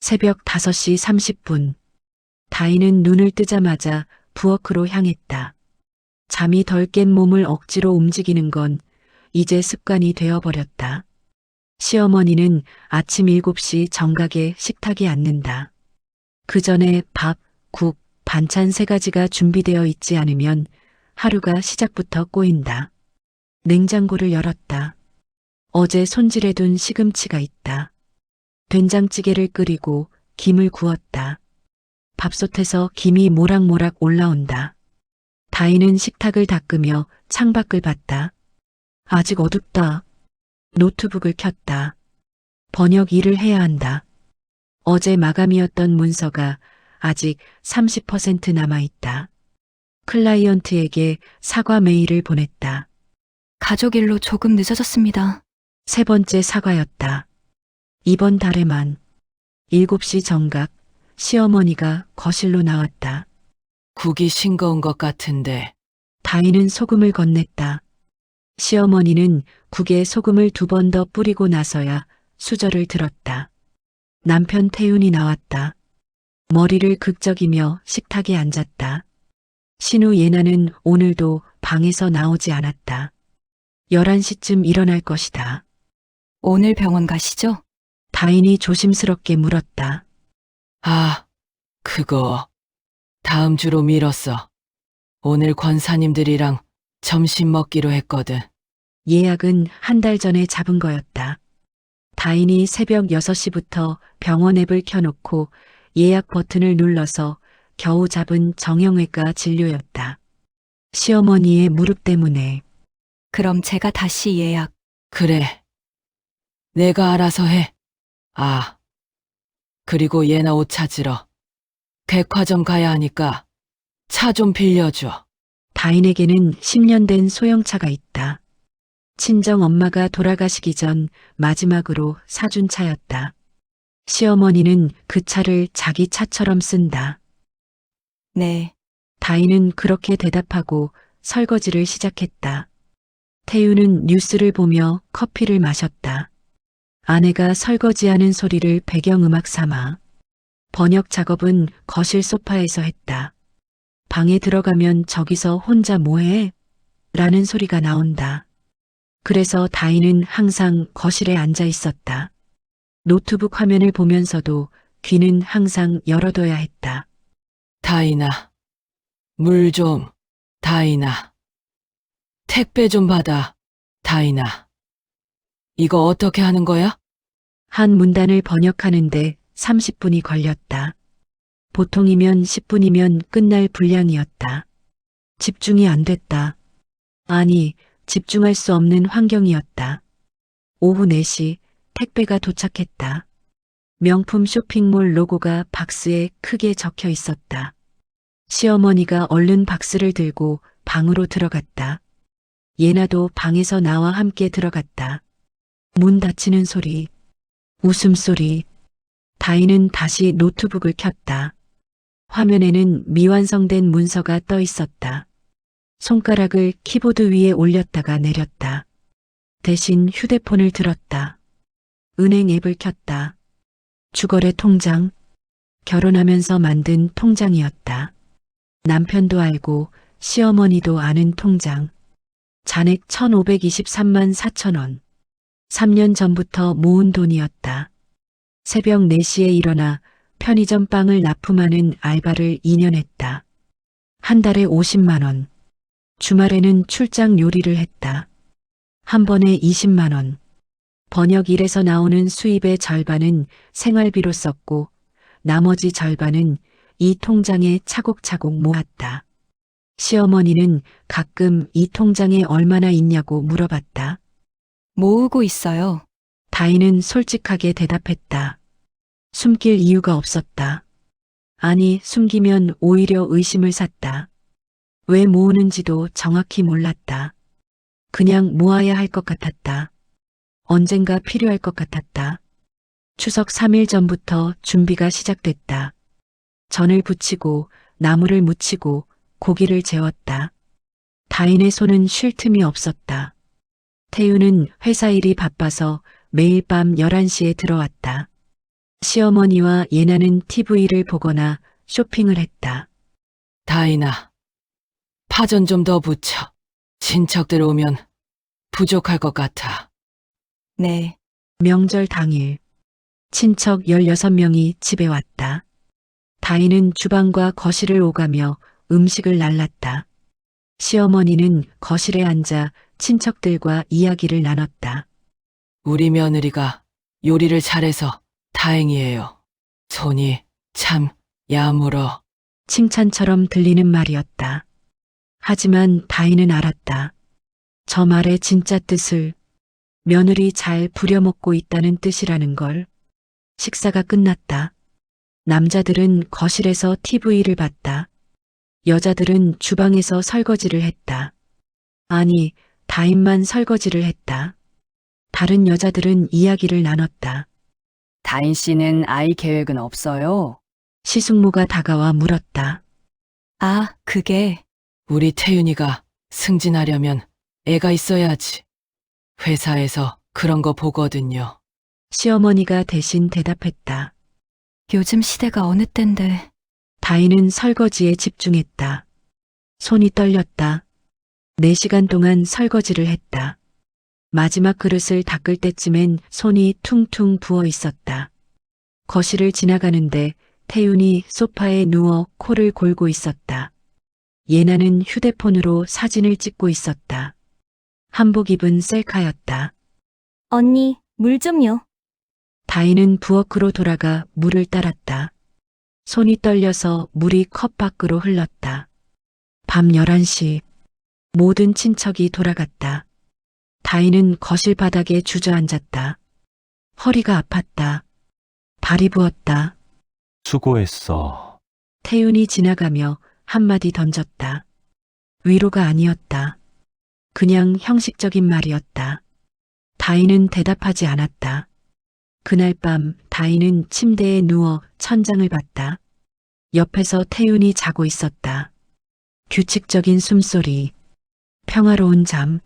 새벽 5시 30분. 다인은 눈을 뜨자마자 부엌으로 향했다. 잠이 덜 깬 몸을 억지로 움직이는 건 이제 습관이 되어버렸다. 시어머니는 아침 7시 정각에 식탁에 앉는다. 그 전에 밥, 국, 반찬 3가지가 준비되어 있지 않으면 하루가 시작부터 꼬인다. 냉장고를 열었다. 어제 손질해둔 시금치가 있다. 된장찌개를 끓이고 김을 구웠다. 밥솥에서 김이 모락모락 올라온다. 다인은 식탁을 닦으며 창밖을 봤다. 아직 어둡다. 노트북을 켰다. 번역 일을 해야 한다. 어제 마감이었던 문서가 아직 30% 남아있다. 클라이언트에게 사과 메일을 보냈다. 가족 일로 조금 늦어졌습니다. 3번째 사과였다. 이번 달에만. 7시 정각 시어머니가 거실로 나왔다. 국이 싱거운 것 같은데. 다인은 소금을 건넸다. 시어머니는 국에 소금을 2번 더 뿌리고 나서야 수저를 들었다. 남편 태윤이 나왔다. 머리를 극적이며 식탁에 앉았다. 신우 예나는 오늘도 방에서 나오지 않았다. 11시쯤 일어날 것이다. 오늘 병원 가시죠? 다인이 조심스럽게 물었다. 아, 그거 다음 주로 미뤘어. 오늘 권사님들이랑 점심 먹기로 했거든. 예약은 1달 전에 잡은 거였다. 다인이 새벽 6시부터 병원 앱을 켜놓고 예약 버튼을 눌러서 겨우 잡은 정형외과 진료였다. 시어머니의 무릎 때문에. 그럼 제가 다시 예약. 그래. 내가 알아서 해. 아, 그리고 예나 옷 찾으러 백화점 가야 하니까 차 좀 빌려줘. 다인에게는 10년 된 소형차가 있다. 친정 엄마가 돌아가시기 전 마지막으로 사준 차였다. 시어머니는 그 차를 자기 차처럼 쓴다. 네. 다인은 그렇게 대답하고 설거지를 시작했다. 태유는 뉴스를 보며 커피를 마셨다. 아내가 설거지하는 소리를 배경음악 삼아. 번역 작업은 거실 소파에서 했다. 방에 들어가면 저기서 혼자 뭐해? 라는 소리가 나온다. 그래서 다인은 항상 거실에 앉아 있었다. 노트북 화면을 보면서도 귀는 항상 열어둬야 했다. 다인아, 물 좀, 다인아. 택배 좀 받아, 다인아. 이거 어떻게 하는 거야? 한 문단을 번역하는데 30분이 걸렸다. 보통이면 10분이면 끝날 분량이었다. 집중이 안 됐다. 아니, 집중할 수 없는 환경이었다. 오후 4시 택배가 도착했다. 명품 쇼핑몰 로고가 박스에 크게 적혀 있었다. 시어머니가 얼른 박스를 들고 방으로 들어갔다. 예나도 방에서 나와 함께 들어갔다. 문 닫히는 소리, 웃음소리. 다인은 다시 노트북을 켰다. 화면에는 미완성된 문서가 떠 있었다. 손가락을 키보드 위에 올렸다가 내렸다. 대신 휴대폰을 들었다. 은행 앱을 켰다. 주거래 통장, 결혼하면서 만든 통장이었다. 남편도 알고 시어머니도 아는 통장. 잔액 1,523만 4천 원. 3년 전부터 모은 돈이었다. 새벽 4시에 일어나 편의점 빵을 납품하는 알바를 2년 했다. 한 달에 50만 원. 주말에는 출장 요리를 했다. 한 번에 20만 원. 번역 일에서 나오는 수입의 절반은 생활비로 썼고 나머지 절반은 이 통장에 차곡차곡 모았다. 시어머니는 가끔 이 통장에 얼마나 있냐고 물어봤다. 모으고 있어요. 다인은 솔직하게 대답했다. 숨길 이유가 없었다. 아니, 숨기면 오히려 의심을 샀다. 왜 모으는지도 정확히 몰랐다. 그냥 모아야 할 것 같았다. 언젠가 필요할 것 같았다. 추석 3일 전부터 준비가 시작됐다. 전을 부치고 나물을 무치고 고기를 재웠다. 다인의 손은 쉴 틈이 없었다. 태유는 회사 일이 바빠서 매일 밤 11시에 들어왔다. 시어머니와 예나는 TV를 보거나 쇼핑을 했다. 다이나, 파전 좀 더 붙여. 친척들 오면 부족할 것 같아. 네. 명절 당일 친척 16명이 집에 왔다. 다인은 주방과 거실을 오가며 음식을 날랐다. 시어머니는 거실에 앉아 친척들과 이야기를 나눴다. 우리 며느리가 요리를 잘해서 다행이에요. 손이 참 야물어. 칭찬처럼 들리는 말이었다. 하지만 다인은 알았다. 저 말의 진짜 뜻을 며느리 잘 부려먹고 있다는 뜻이라는 걸. 식사가 끝났다. 남자들은 거실에서 TV를 봤다. 여자들은 주방에서 설거지를 했다. 아니, 다인만 설거지를 했다. 다른 여자들은 이야기를 나눴다. 다인 씨는 아이 계획은 없어요? 시숙모가 다가와 물었다. 아, 그게 우리 태윤이가 승진하려면 애가 있어야지. 회사에서 그런 거 보거든요. 시어머니가 대신 대답했다. 요즘 시대가 어느 땐데. 다인은 설거지에 집중했다. 손이 떨렸다. 4시간 동안 설거지를 했다. 마지막 그릇을 닦을 때쯤엔 손이 퉁퉁 부어 있었다. 거실을 지나가는데 태윤이 소파에 누워 코를 골고 있었다. 예나는 휴대폰으로 사진을 찍고 있었다. 한복 입은 셀카였다. 언니, 물 좀요. 다인은 부엌으로 돌아가 물을 따랐다. 손이 떨려서 물이 컵 밖으로 흘렀다. 밤 11시 모든 친척이 돌아갔다. 다인은 거실 바닥에 주저앉았다. 허리가 아팠다. 발이 부었다. 수고했어. 태윤이 지나가며 한마디 던졌다. 위로가 아니었다. 그냥 형식적인 말이었다. 다인은 대답하지 않았다. 그날 밤 다인은 침대에 누워 천장을 봤다. 옆에서 태윤이 자고 있었다. 규칙적인 숨소리, 평화로운 잠.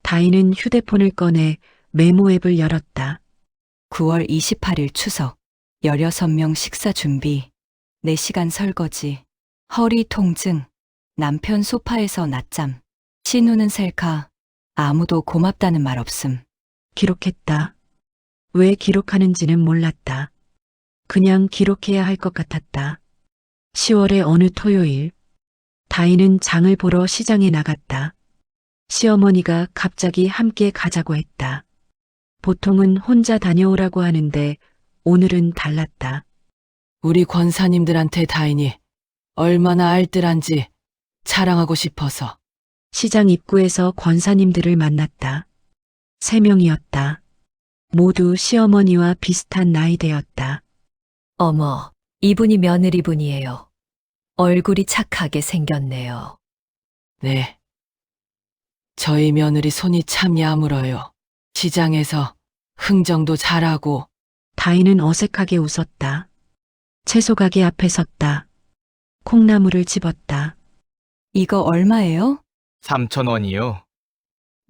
다인은 휴대폰을 꺼내 메모 앱을 열었다. 9월 28일 추석. 16명 식사 준비. 4시간 설거지. 허리 통증. 남편 소파에서 낮잠. 신우는 셀카. 아무도 고맙다는 말 없음. 기록했다. 왜 기록하는지는 몰랐다. 그냥 기록해야 할 것 같았다. 10월의 어느 토요일, 다인은 장을 보러 시장에 나갔다. 시어머니가 갑자기 함께 가자고 했다. 보통은 혼자 다녀오라고 하는데 오늘은 달랐다. 우리 권사님들한테 다인이 얼마나 알뜰한지 자랑하고 싶어서. 시장 입구에서 권사님들을 만났다. 3명이었다. 모두 시어머니와 비슷한 나이대였다. 어머, 이분이 며느리분이에요. 얼굴이 착하게 생겼네요. 네. 저희 며느리 손이 참 야물어요. 시장에서 흥정도 잘하고. 다인은 어색하게 웃었다. 채소 가게 앞에 섰다. 콩나물을 집었다. 이거 얼마예요? 3,000원이요.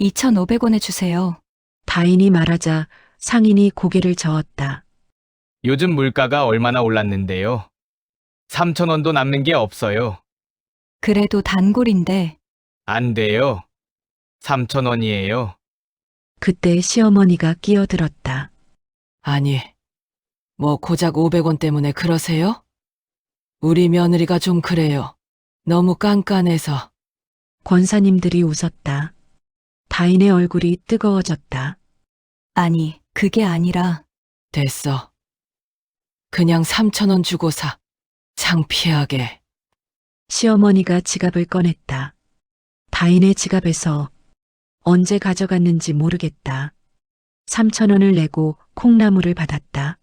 2,500원에 주세요. 다인이 말하자 상인이 고개를 저었다. 요즘 물가가 얼마나 올랐는데요. 3,000원도 남는 게 없어요. 그래도 단골인데. 안 돼요. 3,000원이에요. 그때 시어머니가 끼어들었다. 아니, 뭐 고작 500원 때문에 그러세요? 우리 며느리가 좀 그래요. 너무 깐깐해서. 권사님들이 웃었다. 다인의 얼굴이 뜨거워졌다. 아니, 그게 아니라. 됐어. 그냥 3,000원 주고 사. 창피하게. 시어머니가 지갑을 꺼냈다. 다인의 지갑에서 언제 가져갔는지 모르겠다. 3,000원을 내고 콩나물을 받았다.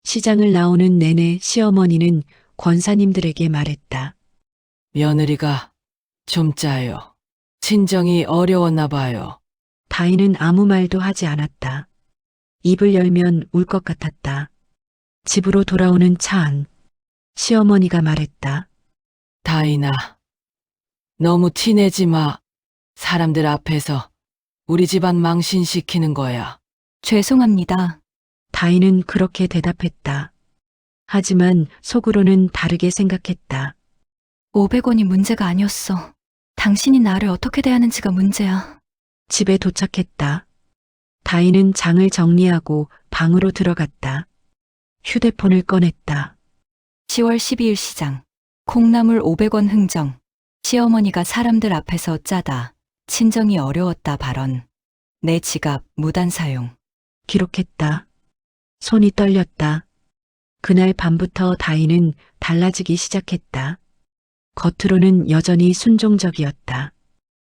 시장을 나오는 내내 시어머니는 권사님들에게 말했다. 며느리가 좀 짜요. 친정이 어려웠나 봐요. 다인은 아무 말도 하지 않았다. 입을 열면 울 것 같았다. 집으로 돌아오는 차 안. 시어머니가 말했다. 다인아, 너무 티내지 마. 사람들 앞에서 우리 집안 망신시키는 거야. 죄송합니다. 다인은 그렇게 대답했다. 하지만 속으로는 다르게 생각했다. 500원이 문제가 아니었어. 당신이 나를 어떻게 대하는지가 문제야. 집에 도착했다. 다인은 장을 정리하고 방으로 들어갔다. 휴대폰을 꺼냈다. 10월 12일 시장. 콩나물 500원 흥정. 시어머니가 사람들 앞에서 짜다. 친정이 어려웠다 발언. 내 지갑 무단 사용. 기록했다. 손이 떨렸다. 그날 밤부터 다인은 달라지기 시작했다. 겉으로는 여전히 순종적이었다.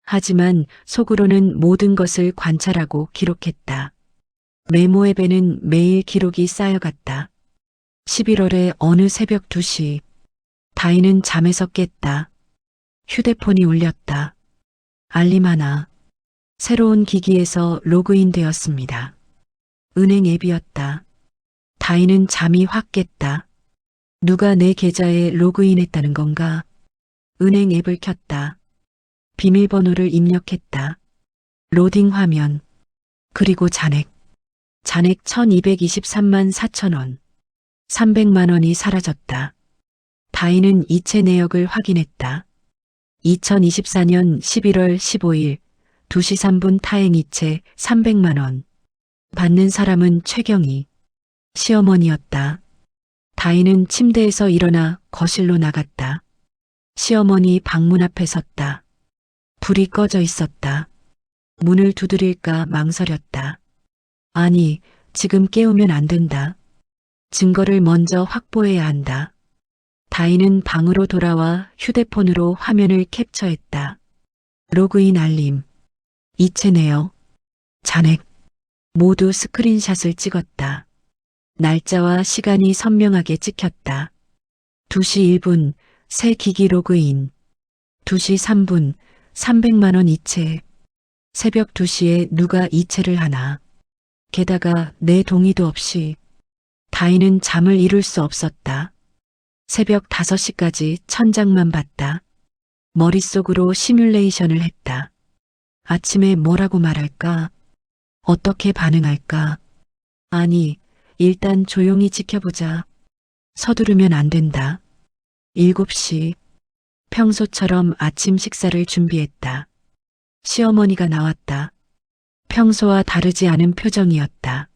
하지만 속으로는 모든 것을 관찰하고 기록했다. 메모 앱에는 매일 기록이 쌓여갔다. 11월의 어느 새벽 2시, 다인은 잠에서 깼다. 휴대폰이 울렸다. 알림 하나. 새로운 기기에서 로그인 되었습니다. 은행 앱이었다. 다인은 잠이 확 깼다. 누가 내 계좌에 로그인했다는 건가? 은행 앱을 켰다. 비밀번호를 입력했다. 로딩 화면. 그리고 잔액. 잔액 1223만 4천 원. 300만 원이 사라졌다. 다인은 이체 내역을 확인했다. 2024년 11월 15일 2시 3분 타행 이체 300만 원. 받는 사람은 최경희. 시어머니였다. 다인은 침대에서 일어나 거실로 나갔다. 시어머니 방문 앞에 섰다. 불이 꺼져 있었다. 문을 두드릴까 망설였다. 아니, 지금 깨우면 안 된다. 증거를 먼저 확보해야 한다. 다인은 방으로 돌아와 휴대폰으로 화면을 캡처했다. 로그인 알림. 이체 내역. 잔액. 모두 스크린샷을 찍었다. 날짜와 시간이 선명하게 찍혔다. 2시 1분 새 기기 로그인. 2시 3분 300만 원 이체. 새벽 2시에 누가 이체를 하나. 게다가 내 동의도 없이. 다인은 잠을 이룰 수 없었다. 새벽 5시까지 천장만 봤다. 머릿속으로 시뮬레이션을 했다. 아침에 뭐라고 말할까? 어떻게 반응할까? 아니, 일단 조용히 지켜보자. 서두르면 안 된다. 7시. 평소처럼 아침 식사를 준비했다. 시어머니가 나왔다. 평소와 다르지 않은 표정이었다.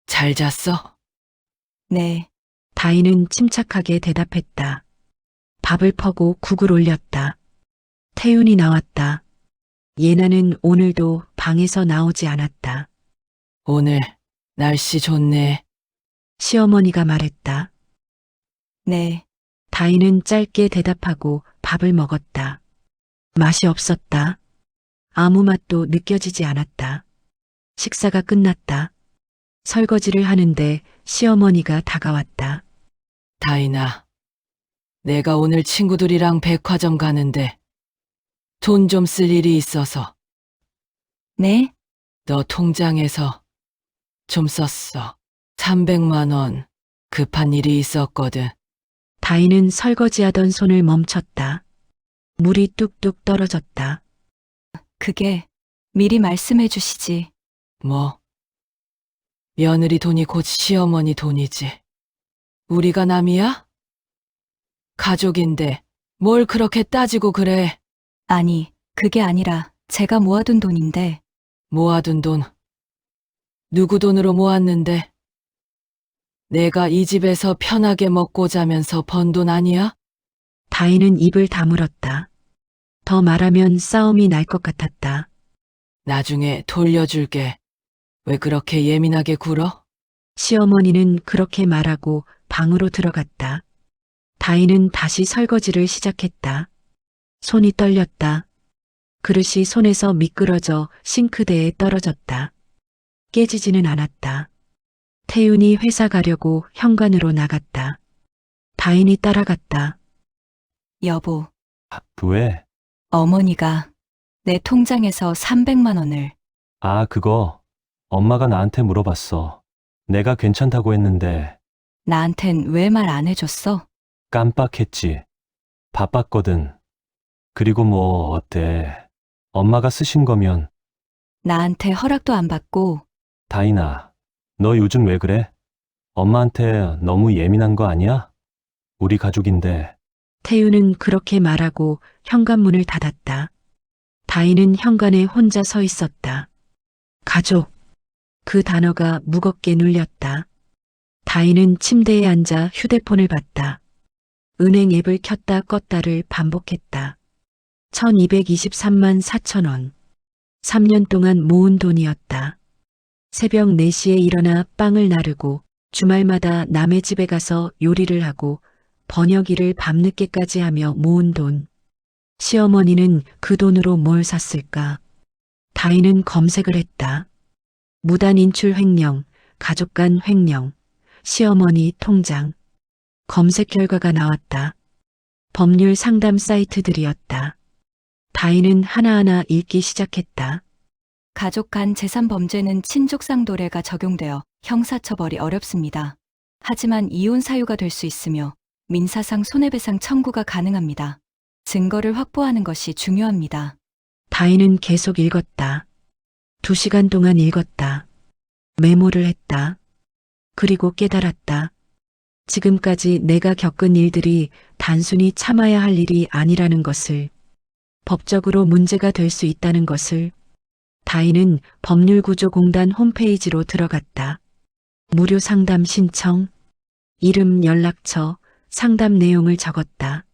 잘 잤어? 네. 다인은 침착하게 대답했다. 밥을 퍼고 국을 올렸다. 태윤이 나왔다. 예나는 오늘도 방에서 나오지 않았다. 오늘 날씨 좋네. 시어머니가 말했다. 네. 다인은 짧게 대답하고 밥을 먹었다. 맛이 없었다. 아무 맛도 느껴지지 않았다. 식사가 끝났다. 설거지를 하는데 시어머니가 다가왔다. 다인아, 내가 오늘 친구들이랑 백화점 가는데 돈 좀 쓸 일이 있어서 네? 너 통장에서 좀 썼어. 300만 원 급한 일이 있었거든. 다인은 설거지하던 손을 멈췄다. 물이 뚝뚝 떨어졌다. 그게 미리 말씀해 주시지. 뭐? 며느리 돈이 곧 시어머니 돈이지. 우리가 남이야? 가족인데 뭘 그렇게 따지고 그래. 아니, 그게 아니라 제가 모아둔 돈인데 모아둔 돈. 누구 돈으로 모았는데? 내가 이 집에서 편하게 먹고 자면서 번 돈 아니야? 다인은 입을 다물었다. 더 말하면 싸움이 날 것 같았다. 나중에 돌려줄게. 왜 그렇게 예민하게 굴어? 시어머니는 그렇게 말하고 방으로 들어갔다. 다인은 다시 설거지를 시작했다. 손이 떨렸다. 그릇이 손에서 미끄러져 싱크대에 떨어졌다. 깨지지는 않았다. 태윤이 회사 가려고 현관으로 나갔다. 다인이 따라갔다. 여보, 왜? 어머니가 내 통장에서 300만 원을 아, 그거 엄마가 나한테 물어봤어. 내가 괜찮다고 했는데 나한텐 왜 말 안 해줬어? 깜빡했지. 바빴거든. 그리고 뭐 어때? 엄마가 쓰신 거면. 나한테 허락도 안 받고 다인아, 너 요즘 왜 그래? 엄마한테 너무 예민한 거 아니야? 우리 가족인데. 태유는 그렇게 말하고 현관문을 닫았다. 다인은 현관에 혼자 서 있었다. 가족. 그 단어가 무겁게 눌렸다. 다인은 침대에 앉아 휴대폰을 봤다. 은행 앱을 켰다 껐다를 반복했다. 1223만 4천 원. 3년 동안 모은 돈이었다. 새벽 4시에 일어나 빵을 나르고 주말마다 남의 집에 가서 요리를 하고 번역일을 밤늦게까지 하며 모은 돈. 시어머니는 그 돈으로 뭘 샀을까? 다인은 검색을 했다. 무단 인출 횡령, 가족 간 횡령, 시어머니 통장. 검색 결과가 나왔다. 법률 상담 사이트들이었다. 다인은 하나하나 읽기 시작했다. 가족 간 재산 범죄는 친족상도례가 적용되어 형사처벌이 어렵습니다. 하지만 이혼 사유가 될 수 있으며 민사상 손해배상 청구가 가능합니다. 증거를 확보하는 것이 중요합니다. 다인은 계속 읽었다. 2시간 동안 읽었다. 메모를 했다. 그리고 깨달았다. 지금까지 내가 겪은 일들이 단순히 참아야 할 일이 아니라는 것을, 법적으로 문제가 될 수 있다는 것을. 다인은 법률구조공단 홈페이지로 들어갔다. 무료 상담 신청, 이름, 연락처, 상담 내용을 적었다.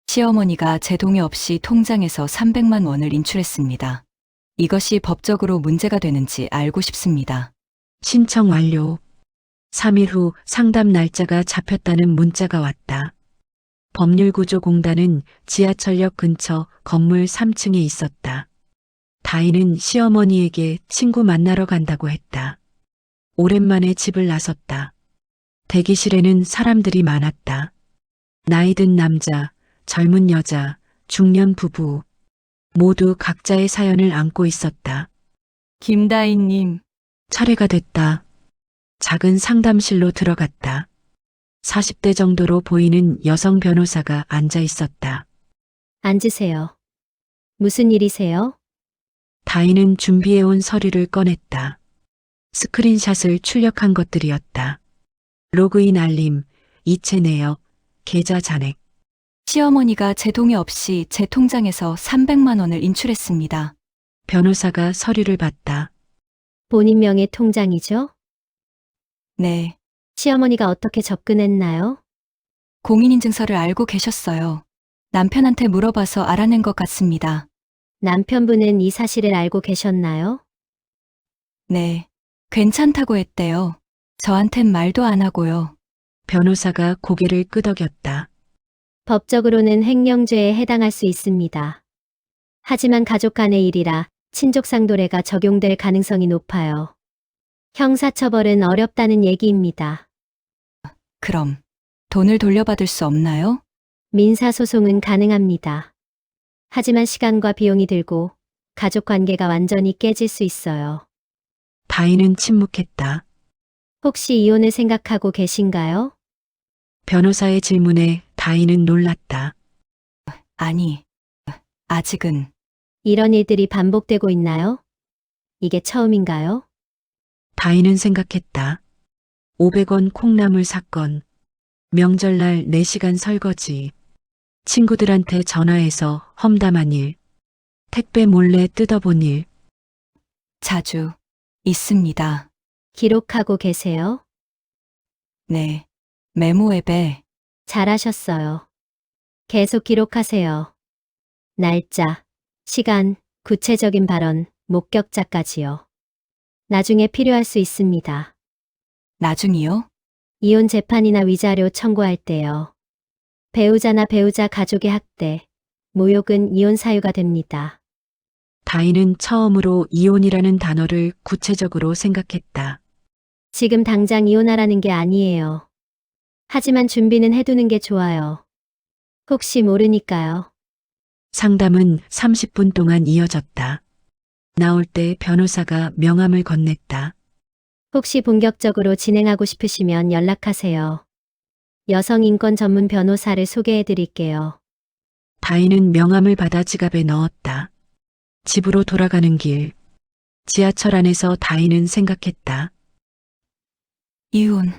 시어머니가 제 동의 없이 통장에서 300만 원을 인출했습니다. 이것이 법적으로 문제가 되는지 알고 싶습니다. 신청 완료. 3일 후 상담 날짜가 잡혔다는 문자가 왔다. 법률구조공단은 지하철역 근처 건물 3층에 있었다. 다인은 시어머니에게 친구 만나러 간다고 했다. 오랜만에 집을 나섰다. 대기실에는 사람들이 많았다. 나이 든 남자, 젊은 여자, 중년 부부. 모두 각자의 사연을 안고 있었다. 김다인님, 차례가 됐다. 작은 상담실로 들어갔다. 40대 정도로 보이는 여성 변호사가 앉아 있었다. 앉으세요. 무슨 일이세요? 다인은 준비해온 서류를 꺼냈다. 스크린샷을 출력한 것들이었다. 로그인 알림, 이체 내역, 계좌 잔액. 시어머니가 제 동의 없이 제 통장에서 300만 원을 인출했습니다. 변호사가 서류를 봤다. 본인 명의 통장이죠? 네, 시어머니가 어떻게 접근했나요? 공인인증서를 알고 계셨어요. 남편한테 물어봐서 알아낸 것 같습니다. 남편분은 이 사실을 알고 계셨나요? 네, 괜찮다고 했대요. 저한텐 말도 안 하고요. 변호사가 고개를 끄덕였다. 법적으로는 횡령죄에 해당할 수 있습니다. 하지만 가족 간의 일이라 친족상도례가 적용될 가능성이 높아요. 형사처벌은 어렵다는 얘기입니다. 그럼 돈을 돌려받을 수 없나요? 민사소송은 가능합니다. 하지만 시간과 비용이 들고 가족 관계가 완전히 깨질 수 있어요. 다인은 침묵했다. 혹시 이혼을 생각하고 계신가요? 변호사의 질문에 다인은 놀랐다. 아니, 아직은. 이런 일들이 반복되고 있나요? 이게 처음인가요? 다인은 생각했다. 500원 콩나물 사건, 명절날 4시간 설거지, 친구들한테 전화해서 험담한 일, 택배 몰래 뜯어본 일. 자주 있습니다. 기록하고 계세요? 네, 메모 앱에 잘하셨어요. 계속 기록하세요. 날짜, 시간, 구체적인 발언, 목격자까지요. 나중에 필요할 수 있습니다. 나중이요? 이혼 재판이나 위자료 청구할 때요. 배우자나 배우자 가족의 학대, 모욕은 이혼 사유가 됩니다. 다인은 처음으로 이혼이라는 단어를 구체적으로 생각했다. 지금 당장 이혼하라는 게 아니에요. 하지만 준비는 해두는 게 좋아요. 혹시 모르니까요. 상담은 30분 동안 이어졌다. 나올 때 변호사가 명함을 건넸다. 혹시 본격적으로 진행하고 싶으시면 연락하세요. 여성 인권 전문 변호사를 소개해 드릴게요. 다인은 명함을 받아 지갑에 넣었다. 집으로 돌아가는 길. 지하철 안에서 다인은 생각했다. 이혼.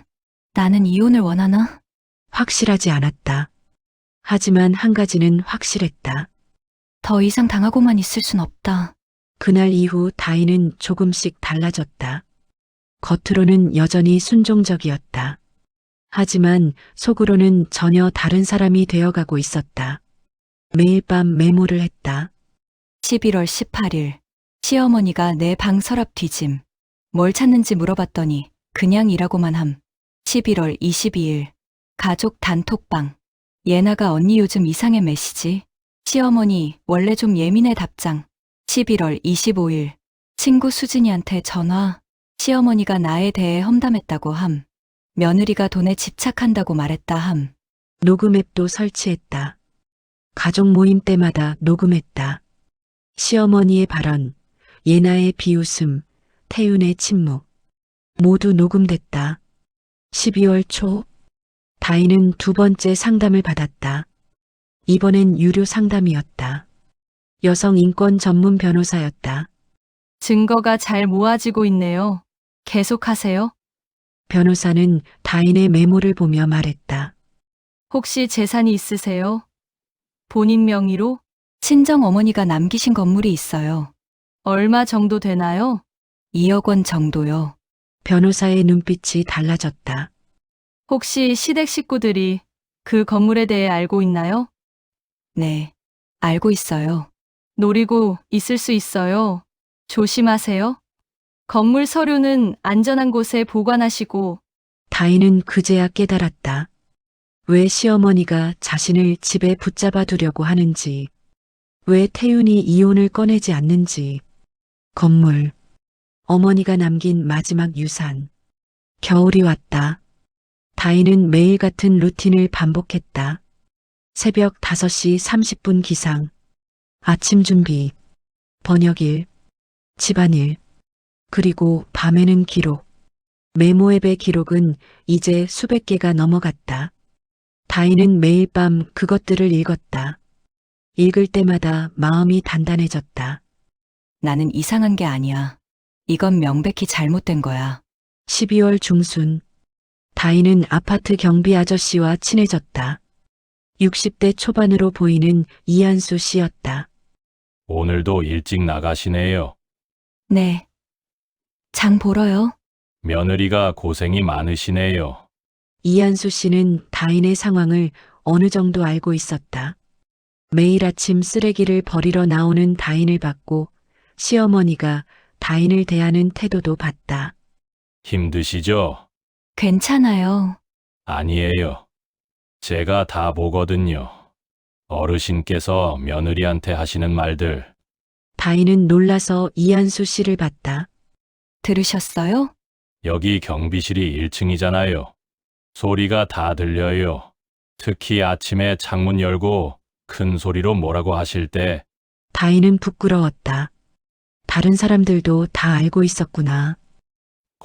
나는 이혼을 원하나? 확실하지 않았다. 하지만 한 가지는 확실했다. 더 이상 당하고만 있을 순 없다. 그날 이후 다인은 조금씩 달라졌다. 겉으로는 여전히 순종적이었다. 하지만 속으로는 전혀 다른 사람이 되어가고 있었다. 매일 밤 메모를 했다. 11월 18일. 시어머니가 내 방 서랍 뒤짐. 뭘 찾는지 물어봤더니 그냥 이라고만 함. 11월 22일. 가족 단톡방. 예나가 언니 요즘 이상해 메시지. 시어머니 원래 좀 예민해 답장. 11월 25일. 친구 수진이한테 전화. 시어머니가 나에 대해 험담했다고 함. 며느리가 돈에 집착한다고 말했다 함. 녹음 앱도 설치했다. 가족 모임 때마다 녹음했다. 시어머니의 발언, 예나의 비웃음, 태윤의 침묵. 모두 녹음됐다. 12월 초, 다인은 두 번째 상담을 받았다. 이번엔 유료 상담이었다. 여성 인권 전문 변호사였다. 증거가 잘 모아지고 있네요. 계속하세요. 변호사는 다인의 메모를 보며 말했다. 혹시 재산이 있으세요? 본인 명의로? 친정 어머니가 남기신 건물이 있어요. 얼마 정도 되나요? 2억 원 정도요. 변호사의 눈빛이 달라졌다. 혹시 시댁 식구들이 그 건물에 대해 알고 있나요? 네, 알고 있어요. 노리고 있을 수 있어요. 조심하세요. 건물 서류는 안전한 곳에 보관하시고 다인은 그제야 깨달았다. 왜 시어머니가 자신을 집에 붙잡아 두려고 하는지, 왜 태윤이 이혼을 꺼내지 않는지. 건물, 어머니가 남긴 마지막 유산. 겨울이 왔다. 다인은 매일 같은 루틴을 반복했다. 새벽 5시 30분 기상, 아침 준비, 번역일, 집안일, 그리고 밤에는 기록. 메모 앱의 기록은 이제 수백 개가 넘어갔다. 다인은 매일 밤 그것들을 읽었다. 읽을 때마다 마음이 단단해졌다. 나는 이상한 게 아니야. 이건 명백히 잘못된 거야. 12월 중순, 다인은 아파트 경비 아저씨와 친해졌다. 60대 초반으로 보이는 이한수 씨였다. 오늘도 일찍 나가시네요. 네. 장 보러요. 며느리가 고생이 많으시네요. 이한수 씨는 다인의 상황을 어느 정도 알고 있었다. 매일 아침 쓰레기를 버리러 나오는 다인을 봤고 시어머니가 다인을 대하는 태도도 봤다. 힘드시죠? 괜찮아요. 아니에요. 제가 다 보거든요. 어르신께서 며느리한테 하시는 말들. 다인은 놀라서 이한수 씨를 봤다. 들으셨어요? 여기 경비실이 1층이잖아요. 소리가 다 들려요. 특히 아침에 창문 열고 큰 소리로 뭐라고 하실 때 다인은 부끄러웠다. 다른 사람들도 다 알고 있었구나.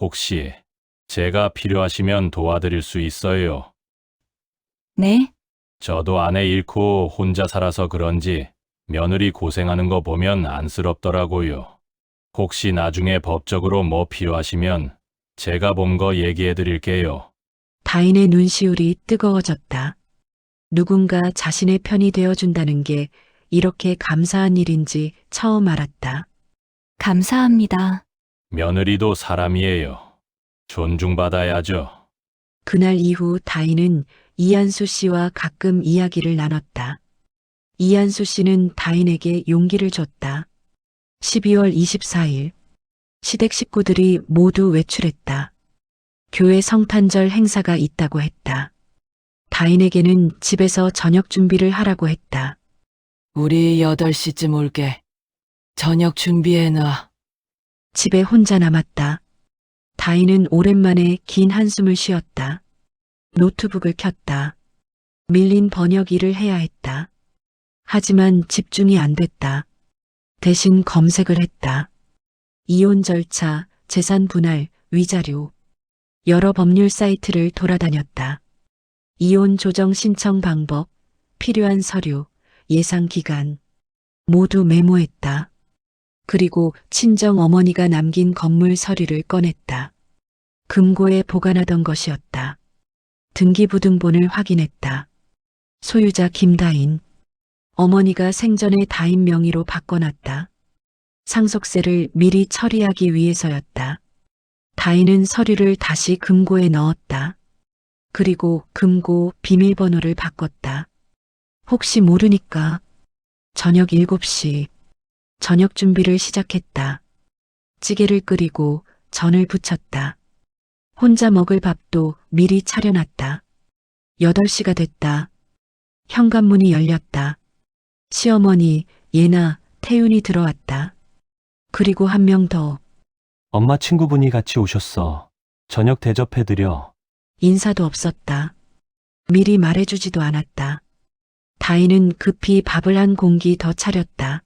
혹시 제가 필요하시면 도와드릴 수 있어요. 네. 저도 아내 잃고 혼자 살아서 그런지 며느리 고생하는 거 보면 안쓰럽더라고요. 혹시 나중에 법적으로 뭐 필요하시면 제가 본 거 얘기해 드릴게요. 다인의 눈시울이 뜨거워졌다. 누군가 자신의 편이 되어준다는 게 이렇게 감사한 일인지 처음 알았다. 감사합니다. 며느리도 사람이에요. 존중받아야죠. 그날 이후 다인은 이한수 씨와 가끔 이야기를 나눴다. 이한수 씨는 다인에게 용기를 줬다. 12월 24일, 시댁 식구들이 모두 외출했다. 교회 성탄절 행사가 있다고 했다. 다인에게는 집에서 저녁 준비를 하라고 했다. 우리 8시쯤 올게. 저녁 준비해놔. 집에 혼자 남았다. 다인은 오랜만에 긴 한숨을 쉬었다. 노트북을 켰다. 밀린 번역 일을 해야 했다. 하지만 집중이 안 됐다. 대신 검색을 했다. 이혼 절차, 재산 분할, 위자료. 여러 법률 사이트를 돌아다녔다. 이혼 조정 신청 방법, 필요한 서류, 예상 기간. 모두 메모했다. 그리고 친정 어머니가 남긴 건물 서류를 꺼냈다. 금고에 보관하던 것이었다. 등기부등본을 확인했다. 소유자 김다인. 어머니가 생전에 다인 명의로 바꿔놨다. 상속세를 미리 처리하기 위해서였다. 다인은 서류를 다시 금고에 넣었다. 그리고 금고 비밀번호를 바꿨다. 혹시 모르니까 저녁 7시 저녁 준비를 시작했다. 찌개를 끓이고 전을 부쳤다. 혼자 먹을 밥도 미리 차려놨다. 8시가 됐다. 현관문이 열렸다. 시어머니, 예나, 태윤이 들어왔다. 그리고 한 명 더. 엄마 친구분이 같이 오셨어. 저녁 대접해드려. 인사도 없었다. 미리 말해주지도 않았다. 다인은 급히 밥을 한 공기 더 차렸다.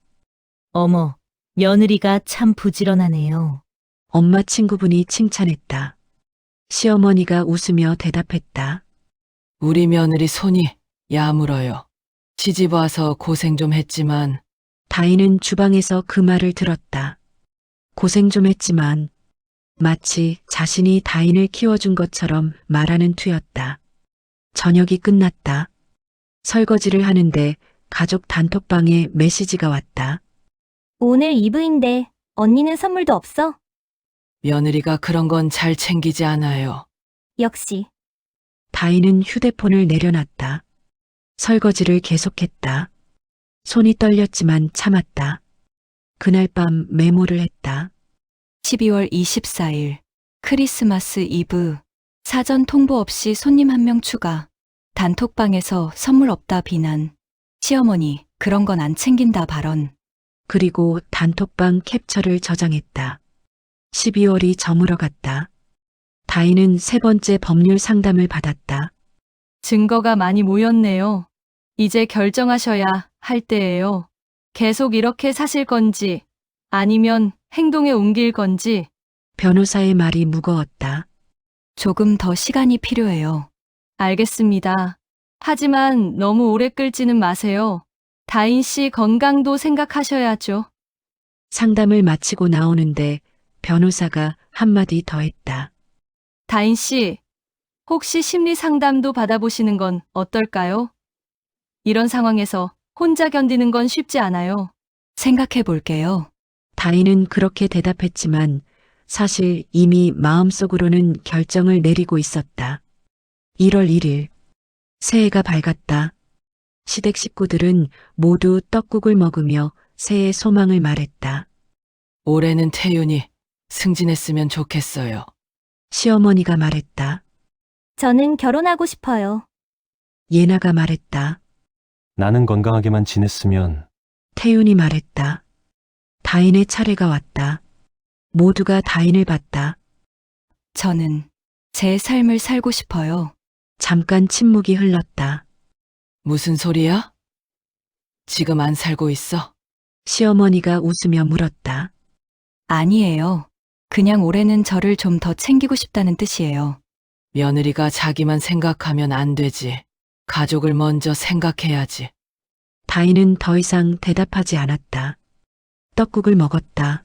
어머, 며느리가 참 부지런하네요. 엄마 친구분이 칭찬했다. 시어머니가 웃으며 대답했다. 우리 며느리 손이 야물어요. 시집 와서 고생 좀 했지만 다인은 주방에서 그 말을 들었다. 고생 좀 했지만 마치 자신이 다인을 키워준 것처럼 말하는 투였다. 저녁이 끝났다. 설거지를 하는데 가족 단톡방에 메시지가 왔다. 오늘 이브인데 언니는 선물도 없어? 며느리가 그런 건 잘 챙기지 않아요. 역시. 다인은 휴대폰을 내려놨다. 설거지를 계속했다. 손이 떨렸지만 참았다. 그날 밤 메모를 했다. 12월 24일 크리스마스 이브 사전 통보 없이 손님 한 명 추가. 단톡방에서 선물 없다 비난. 시어머니 그런 건 안 챙긴다 발언. 그리고 단톡방 캡처를 저장했다. 12월이 저물어갔다. 다인은 3번째 법률 상담을 받았다. 증거가 많이 모였네요. 이제 결정하셔야 할 때예요. 계속 이렇게 사실 건지 아니면 행동에 옮길 건지. 변호사의 말이 무거웠다. 조금 더 시간이 필요해요. 알겠습니다. 하지만 너무 오래 끌지는 마세요. 다인 씨 건강도 생각하셔야죠. 상담을 마치고 나오는데 변호사가 한마디 더 했다. 다인 씨, 혹시 심리 상담도 받아보시는 건 어떨까요? 이런 상황에서 혼자 견디는 건 쉽지 않아요. 생각해 볼게요. 다인은 그렇게 대답했지만 사실 이미 마음속으로는 결정을 내리고 있었다. 1월 1일, 새해가 밝았다. 시댁 식구들은 모두 떡국을 먹으며 새해 소망을 말했다. 올해는 태윤이 승진했으면 좋겠어요. 시어머니가 말했다. 저는 결혼하고 싶어요. 예나가 말했다. 나는 건강하게만 지냈으면. 태윤이 말했다. 다인의 차례가 왔다. 모두가 다인을 봤다. 저는 제 삶을 살고 싶어요. 잠깐 침묵이 흘렀다. 무슨 소리야? 지금 안 살고 있어? 시어머니가 웃으며 물었다. 아니에요. 그냥 올해는 저를 좀 더 챙기고 싶다는 뜻이에요. 며느리가 자기만 생각하면 안 되지. 가족을 먼저 생각해야지. 다인은 더 이상 대답하지 않았다. 떡국을 먹었다.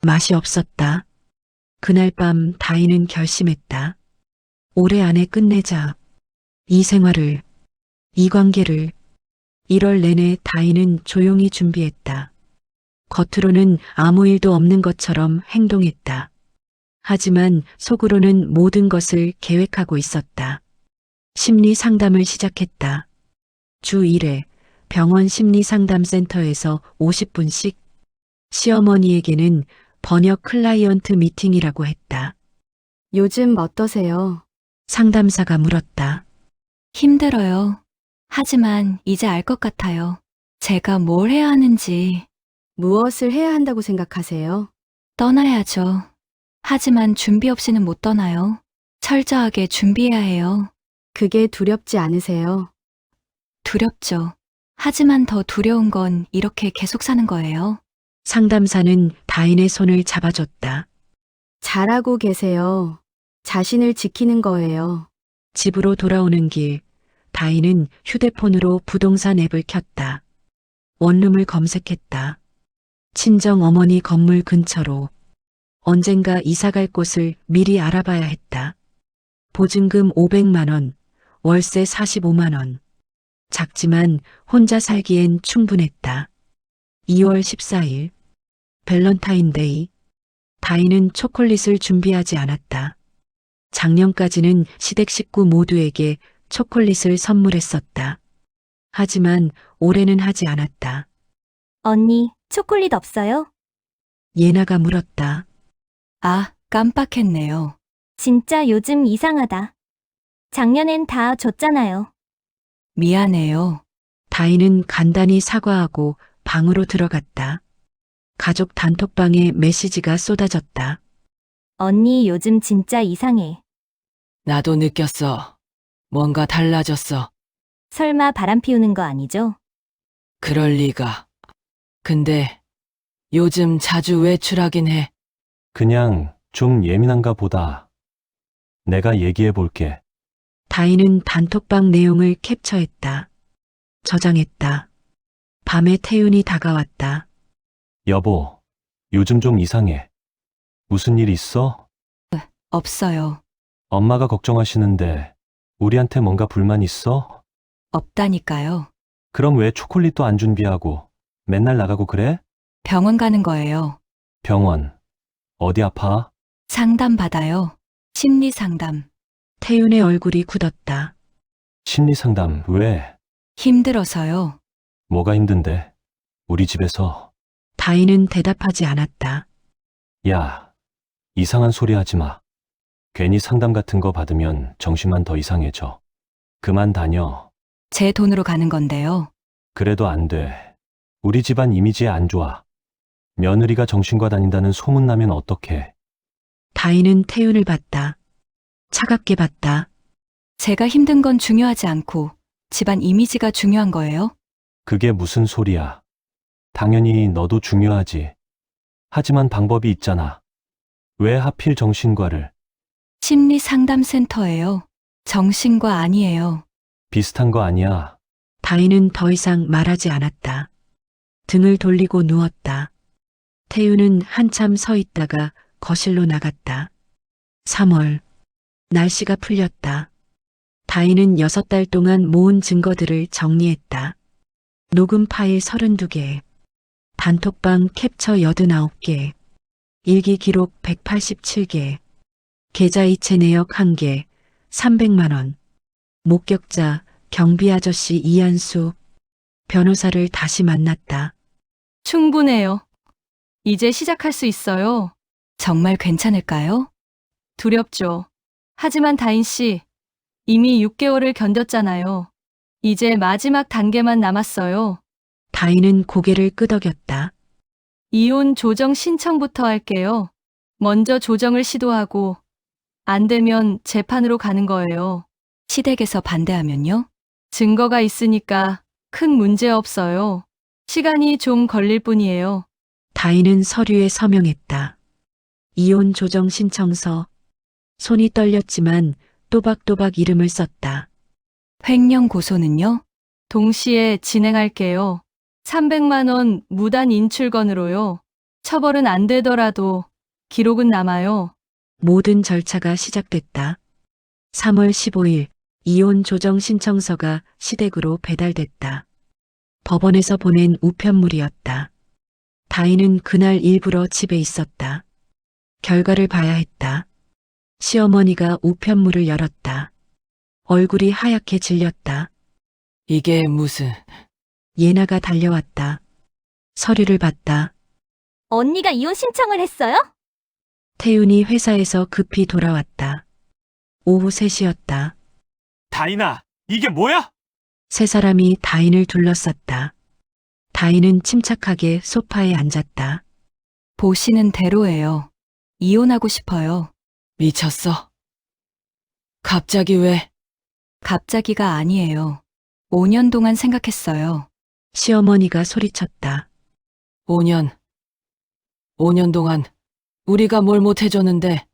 맛이 없었다. 그날 밤 다인은 결심했다. 올해 안에 끝내자. 이 생활을, 이 관계를. 1월 내내 다인은 조용히 준비했다. 겉으로는 아무 일도 없는 것처럼 행동했다. 하지만 속으로는 모든 것을 계획하고 있었다. 심리 상담을 시작했다. 주 1회 병원 심리 상담센터에서 50분씩. 시어머니에게는 번역 클라이언트 미팅이라고 했다. 요즘 어떠세요? 상담사가 물었다. 힘들어요. 하지만 이제 알 것 같아요. 제가 뭘 해야 하는지. 무엇을 해야 한다고 생각하세요? 떠나야죠. 하지만 준비 없이는 못 떠나요. 철저하게 준비해야 해요. 그게 두렵지 않으세요? 두렵죠. 하지만 더 두려운 건 이렇게 계속 사는 거예요. 상담사는 다인의 손을 잡아줬다. 잘하고 계세요. 자신을 지키는 거예요. 집으로 돌아오는 길, 다인은 휴대폰으로 부동산 앱을 켰다. 원룸을 검색했다. 친정 어머니 건물 근처로. 언젠가 이사갈 곳을 미리 알아봐야 했다. 보증금 500만 원, 월세 45만 원. 작지만 혼자 살기엔 충분했다. 2월 14일. 밸런타인데이. 다인은 초콜릿을 준비하지 않았다. 작년까지는 시댁 식구 모두에게 초콜릿을 선물했었다. 하지만 올해는 하지 않았다. 언니, 초콜릿 없어요? 예나가 물었다. 아, 깜빡했네요. 진짜 요즘 이상하다. 작년엔 다 줬잖아요. 미안해요. 다인은 간단히 사과하고 방으로 들어갔다. 가족 단톡방에 메시지가 쏟아졌다. 언니 요즘 진짜 이상해. 나도 느꼈어. 뭔가 달라졌어. 설마 바람 피우는 거 아니죠? 그럴 리가. 근데 요즘 자주 외출하긴 해. 그냥 좀 예민한가 보다. 내가 얘기해 볼게. 다인은 단톡방 내용을 캡처했다. 저장했다. 밤에 태윤이 다가왔다. 여보, 요즘 좀 이상해. 무슨 일 있어? 없어요. 엄마가 걱정하시는데 우리한테 뭔가 불만 있어? 없다니까요. 그럼 왜 초콜릿도 안 준비하고 맨날 나가고 그래? 병원 가는 거예요. 병원. 어디 아파? 상담 받아요. 심리 상담. 태윤의 얼굴이 굳었다. 심리 상담 왜? 힘들어서요. 뭐가 힘든데? 우리 집에서. 다인은 대답하지 않았다. 야, 이상한 소리 하지 마. 괜히 상담 같은 거 받으면 정신만 더 이상해져. 그만 다녀. 제 돈으로 가는 건데요. 그래도 안 돼. 우리 집안 이미지에 안 좋아. 며느리가 정신과 다닌다는 소문나면 어떡해. 다인은 태윤을 봤다. 차갑게 봤다. 제가 힘든 건 중요하지 않고 집안 이미지가 중요한 거예요. 그게 무슨 소리야. 당연히 너도 중요하지. 하지만 방법이 있잖아. 왜 하필 정신과를? 심리 상담 센터예요. 정신과 아니에요. 비슷한 거 아니야. 다인은 더 이상 말하지 않았다. 등을 돌리고 누웠다. 태윤은 한참 서 있다가 거실로 나갔다. 3월. 날씨가 풀렸다. 다인은 6달 동안 모은 증거들을 정리했다. 녹음 파일 32개, 단톡방 캡처 89개, 일기 기록 187개, 계좌 이체 내역 1개, 300만 원, 목격자 경비 아저씨 이한수, 변호사를 다시 만났다. 충분해요. 이제 시작할 수 있어요. 정말 괜찮을까요? 두렵죠. 하지만 다인 씨, 이미 6개월을 견뎠잖아요. 이제 마지막 단계만 남았어요. 다인은 고개를 끄덕였다. 이혼 조정 신청부터 할게요. 먼저 조정을 시도하고 안 되면 재판으로 가는 거예요. 시댁에서 반대하면요? 증거가 있으니까 큰 문제 없어요. 시간이 좀 걸릴 뿐이에요. 다인은 서류에 서명했다. 이혼 조정 신청서. 손이 떨렸지만 또박또박 이름을 썼다. 횡령 고소는요? 동시에 진행할게요. 300만 원 무단 인출건으로요. 처벌은 안 되더라도 기록은 남아요. 모든 절차가 시작됐다. 3월 15일 이혼 조정 신청서가 시댁으로 배달됐다. 법원에서 보낸 우편물이었다. 다인은 그날 일부러 집에 있었다. 결과를 봐야 했다. 시어머니가 우편물을 열었다. 얼굴이 하얗게 질렸다. 이게 무슨... 예나가 달려왔다. 서류를 봤다. 언니가 이혼 신청을 했어요? 태윤이 회사에서 급히 돌아왔다. 오후 3시였다. 다인아, 이게 뭐야? 세 사람이 다인을 둘러쌌다. 다인은 침착하게 소파에 앉았다. 보시는 대로예요. 이혼하고 싶어요. 미쳤어? 갑자기 왜? 갑자기가 아니에요. 5년 동안 생각했어요. 시어머니가 소리쳤다. 5년. 5년 동안 우리가 뭘 못해줬는데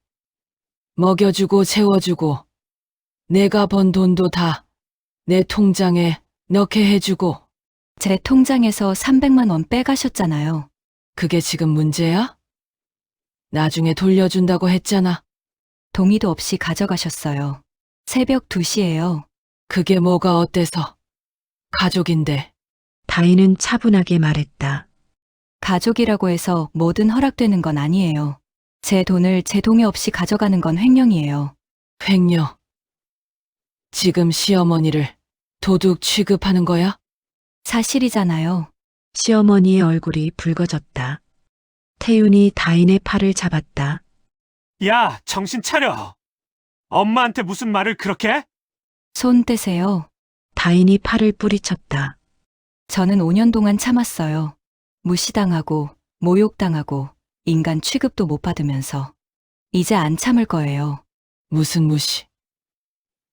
먹여주고 채워주고 내가 번 돈도 다 내 통장에 넣게 해주고 제 통장에서 300만 원 빼가셨잖아요. 그게 지금 문제야? 나중에 돌려준다고 했잖아. 동의도 없이 가져가셨어요. 새벽 2시예요. 그게 뭐가 어때서? 가족인데. 다인은 차분하게 말했다. 가족이라고 해서 뭐든 허락되는 건 아니에요. 제 돈을 제 동의 없이 가져가는 건 횡령이에요. 횡령. 지금 시어머니를 도둑 취급하는 거야? 사실이잖아요. 시어머니의 얼굴이 붉어졌다. 태윤이 다인의 팔을 잡았다. 야, 정신 차려. 엄마한테 무슨 말을 그렇게 해? 손 떼세요. 다인이 팔을 뿌리쳤다. 저는 5년 동안 참았어요. 무시당하고, 모욕당하고, 인간 취급도 못 받으면서. 이제 안 참을 거예요. 무슨 무시?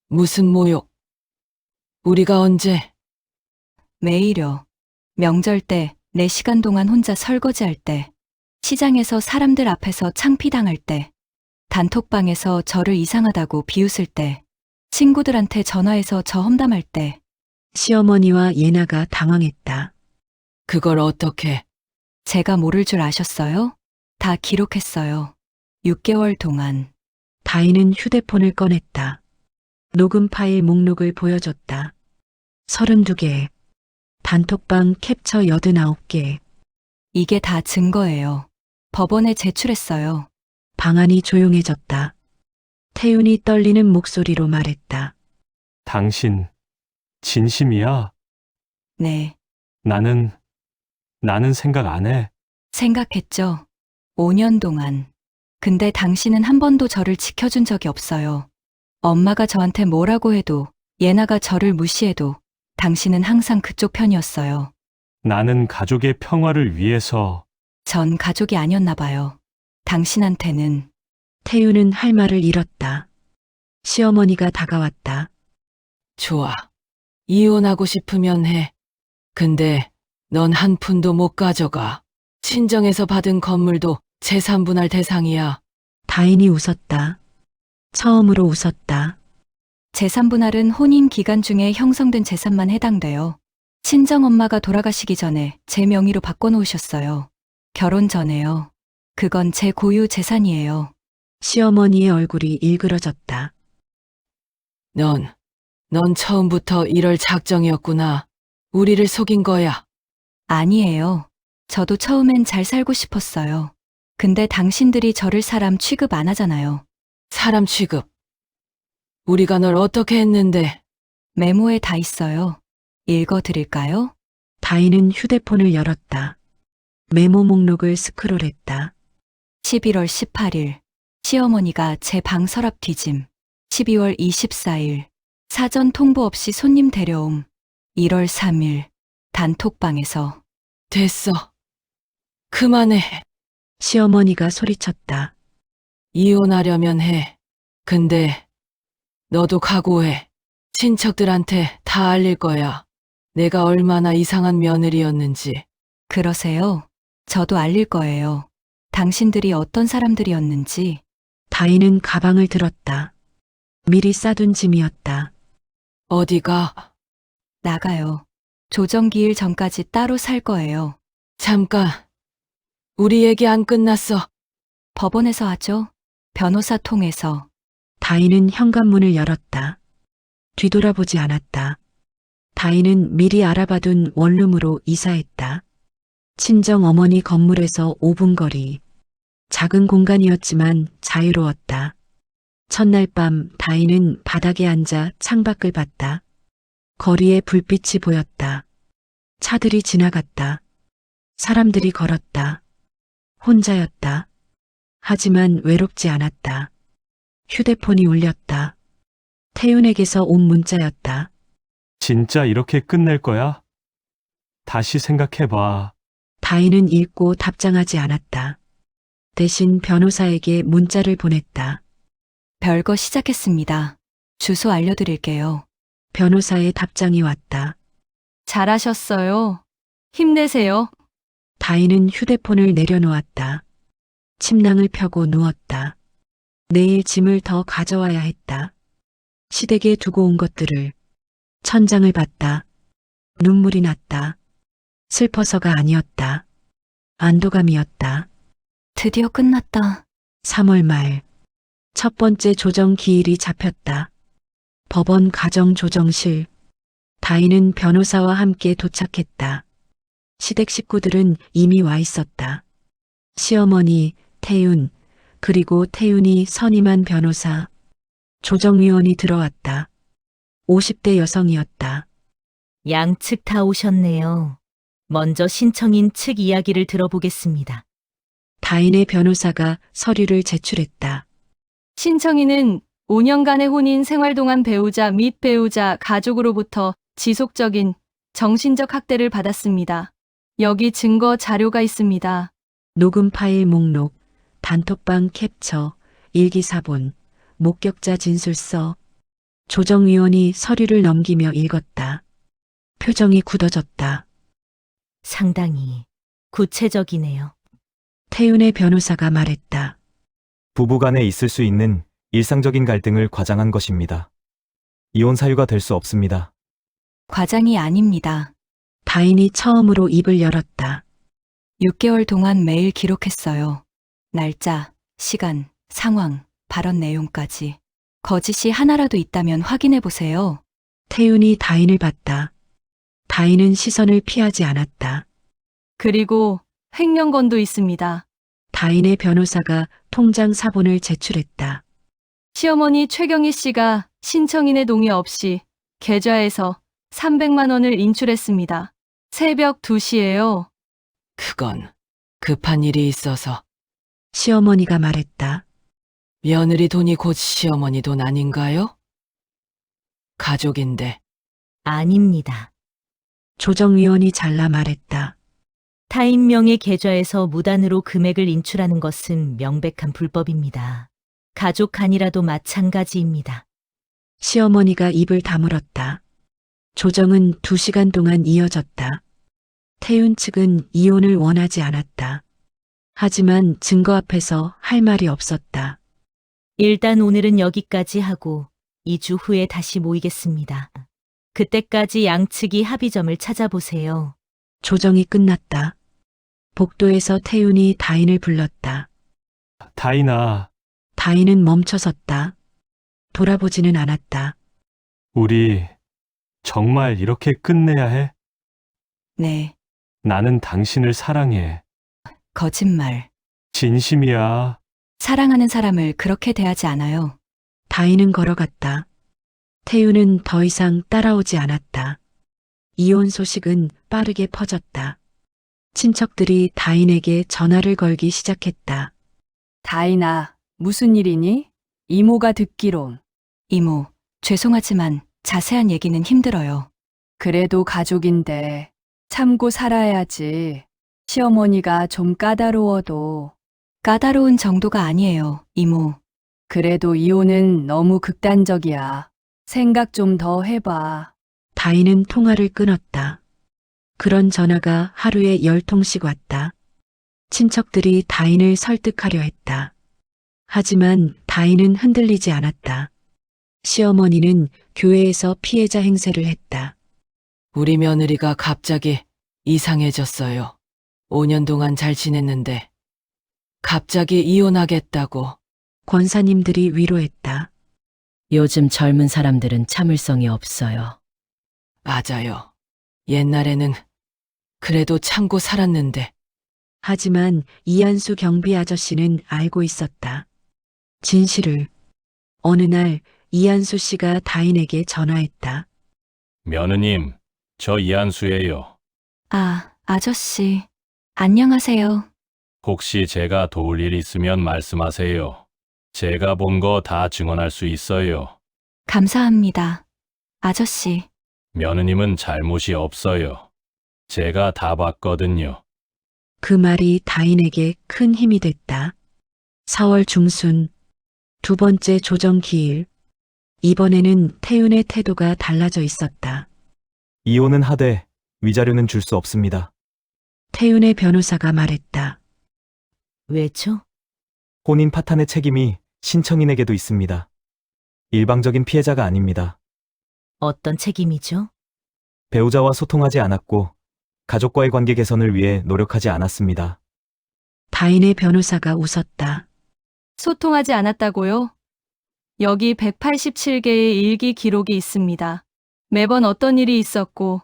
무슨 모욕? 우리가 언제? 매일요. 명절 때, 4시간 동안 혼자 설거지할 때, 시장에서 사람들 앞에서 창피당할 때, 단톡방에서 저를 이상하다고 비웃을 때, 친구들한테 전화해서 저 험담할 때, 시어머니와 예나가 당황했다. 그걸 어떻게? 제가 모를 줄 아셨어요? 다 기록했어요. 6개월 동안. 다인은 휴대폰을 꺼냈다. 녹음 파일 목록을 보여줬다. 32개. 단톡방 캡처 89개. 이게 다 증거예요. 법원에 제출했어요. 방안이 조용해졌다. 태윤이 떨리는 목소리로 말했다. 당신, 진심이야? 네, 나는 생각 안 해. 생각했죠. 5년 동안. 근데 당신은 한 번도 저를 지켜준 적이 없어요. 엄마가 저한테 뭐라고 해도, 예나가 저를 무시해도, 당신은 항상 그쪽 편이었어요. 나는 가족의 평화를 위해서. 전 가족이 아니었나 봐요. 당신한테는. 태윤은 할 말을 잃었다. 시어머니가 다가왔다. 좋아. 이혼하고 싶으면 해. 근데 넌 한 푼도 못 가져가. 친정에서 받은 건물도 재산 분할 대상이야. 다인이 웃었다. 처음으로 웃었다. 재산 분할은 혼인 기간 중에 형성된 재산만 해당돼요. 친정엄마가 돌아가시기 전에 제 명의로 바꿔놓으셨어요. 결혼 전에요. 그건 제 고유 재산이에요. 시어머니의 얼굴이 일그러졌다. 넌 처음부터 이럴 작정이었구나. 우리를 속인 거야. 아니에요. 저도 처음엔 잘 살고 싶었어요. 근데 당신들이 저를 사람 취급 안 하잖아요. 사람 취급. 우리가 널 어떻게 했는데? 메모에 다 있어요. 읽어드릴까요? 다인은 휴대폰을 열었다. 메모 목록을 스크롤했다. 11월 18일, 시어머니가 제 방 서랍 뒤짐. 12월 24일, 사전 통보 없이 손님 데려옴. 1월 3일, 단톡방에서. 됐어. 그만해. 시어머니가 소리쳤다. 이혼하려면 해. 근데 너도 각오해. 친척들한테 다 알릴 거야. 내가 얼마나 이상한 며느리였는지. 그러세요? 저도 알릴 거예요. 당신들이 어떤 사람들이었는지. 다인은 가방을 들었다. 미리 싸둔 짐이었다. 어디가? 나가요. 조정기일 전까지 따로 살 거예요. 잠깐. 우리 얘기 안 끝났어. 법원에서 하죠. 변호사 통해서. 다인은 현관문을 열었다. 뒤돌아보지 않았다. 다인은 미리 알아봐둔 원룸으로 이사했다. 친정 어머니 건물에서 5분 거리. 작은 공간이었지만 자유로웠다. 첫날 밤 다인은 바닥에 앉아 창밖을 봤다. 거리에 불빛이 보였다. 차들이 지나갔다. 사람들이 걸었다. 혼자였다. 하지만 외롭지 않았다. 휴대폰이 울렸다. 태윤에게서 온 문자였다. 진짜 이렇게 끝낼 거야? 다시 생각해봐. 다인은 읽고 답장하지 않았다. 대신 변호사에게 문자를 보냈다. 별거 시작했습니다. 주소 알려드릴게요. 변호사의 답장이 왔다. 잘하셨어요. 힘내세요. 다인은 휴대폰을 내려놓았다. 침낭을 펴고 누웠다. 내일 짐을 더 가져와야 했다. 시댁에 두고 온 것들을. 천장을 봤다. 눈물이 났다. 슬퍼서가 아니었다. 안도감이었다. 드디어 끝났다. 3월 말. 첫 번째 조정 기일이 잡혔다. 법원 가정조정실. 다인은 변호사와 함께 도착했다. 시댁 식구들은 이미 와 있었다. 시어머니, 태윤, 그리고 태윤이 선임한 변호사, 조정위원이 들어왔다. 50대 여성이었다. 양측 다 오셨네요. 먼저 신청인 측 이야기를 들어보겠습니다. 다인의 변호사가 서류를 제출했다. 신청인은 5년간의 혼인 생활 동안 배우자 및 배우자 가족으로부터 지속적인 정신적 학대를 받았습니다. 여기 증거 자료가 있습니다. 녹음 파일 목록, 단톡방 캡처, 일기사본, 목격자 진술서. 조정위원이 서류를 넘기며 읽었다. 표정이 굳어졌다. 상당히 구체적이네요. 태윤의 변호사가 말했다. 부부간에 있을 수 있는 일상적인 갈등을 과장한 것입니다. 이혼 사유가 될 수 없습니다. 과장이 아닙니다. 다인이 처음으로 입을 열었다. 6개월 동안 매일 기록했어요. 날짜, 시간, 상황, 발언 내용까지. 거짓이 하나라도 있다면 확인해 보세요. 태윤이 다인을 봤다. 다인은 시선을 피하지 않았다. 그리고 횡령건도 있습니다. 다인의 변호사가 통장 사본을 제출했다. 시어머니 최경희 씨가 신청인의 동의 없이 계좌에서 300만 원을 인출했습니다. 새벽 2시예요. 그건 급한 일이 있어서. 시어머니가 말했다. 며느리 돈이 곧 시어머니 돈 아닌가요? 가족인데. 아닙니다. 조정위원이 잘라 말했다. 타인명의 계좌에서 무단으로 금액을 인출하는 것은 명백한 불법입니다. 가족 간이라도 마찬가지입니다. 시어머니가 입을 다물었다. 조정은 2시간 동안 이어졌다. 태윤 측은 이혼을 원하지 않았다. 하지만 증거 앞에서 할 말이 없었다. 일단 오늘은 여기까지 하고 2주 후에 다시 모이겠습니다. 그때까지 양측이 합의점을 찾아보세요. 조정이 끝났다. 복도에서 태윤이 다인을 불렀다. 다인아, 다인은 멈춰섰다. 돌아보지는 않았다. 우리 정말 이렇게 끝내야 해? 네, 나는 당신을 사랑해. 거짓말. 진심이야. 사랑하는 사람을 그렇게 대하지 않아요. 다인은 걸어갔다. 태윤은 더 이상 따라오지 않았다. 이혼 소식은 빠르게 퍼졌다. 친척들이 다인에게 전화를 걸기 시작했다. 다인아, 무슨 일이니? 이모가 듣기론. 이모, 죄송하지만 자세한 얘기는 힘들어요. 그래도 가족인데 참고 살아야지. 시어머니가 좀 까다로워도. 까다로운 정도가 아니에요, 이모. 그래도 이혼은 너무 극단적이야. 생각 좀 더 해봐. 다인은 통화를 끊었다. 그런 전화가 하루에 10통씩 왔다. 친척들이 다인을 설득하려 했다. 하지만 다인은 흔들리지 않았다. 시어머니는 교회에서 피해자 행세를 했다. 우리 며느리가 갑자기 이상해졌어요. 5년 동안 잘 지냈는데 갑자기 이혼하겠다고. 권사님들이 위로했다. 요즘 젊은 사람들은 참을성이 없어요. 맞아요. 옛날에는 그래도 참고 살았는데. 하지만 이한수 경비 아저씨는 알고 있었다. 진실을. 어느 날 이한수 씨가 다인에게 전화했다. 며느님, 저 이한수예요. 아, 아저씨. 안녕하세요. 혹시 제가 도울 일 있으면 말씀하세요. 제가 본 거 다 증언할 수 있어요. 감사합니다. 아저씨. 며느님은 잘못이 없어요. 제가 다 봤거든요. 그 말이 다인에게 큰 힘이 됐다. 4월 중순, 두 번째 조정 기일. 이번에는 태윤의 태도가 달라져 있었다. 이혼은 하되 위자료는 줄 수 없습니다. 태윤의 변호사가 말했다. 왜죠? 혼인 파탄의 책임이 신청인에게도 있습니다. 일방적인 피해자가 아닙니다. 어떤 책임이죠? 배우자와 소통하지 않았고 가족과의 관계 개선을 위해 노력하지 않았습니다. 다인의 변호사가 웃었다. 소통하지 않았다고요? 여기 187개의 일기 기록이 있습니다. 매번 어떤 일이 있었고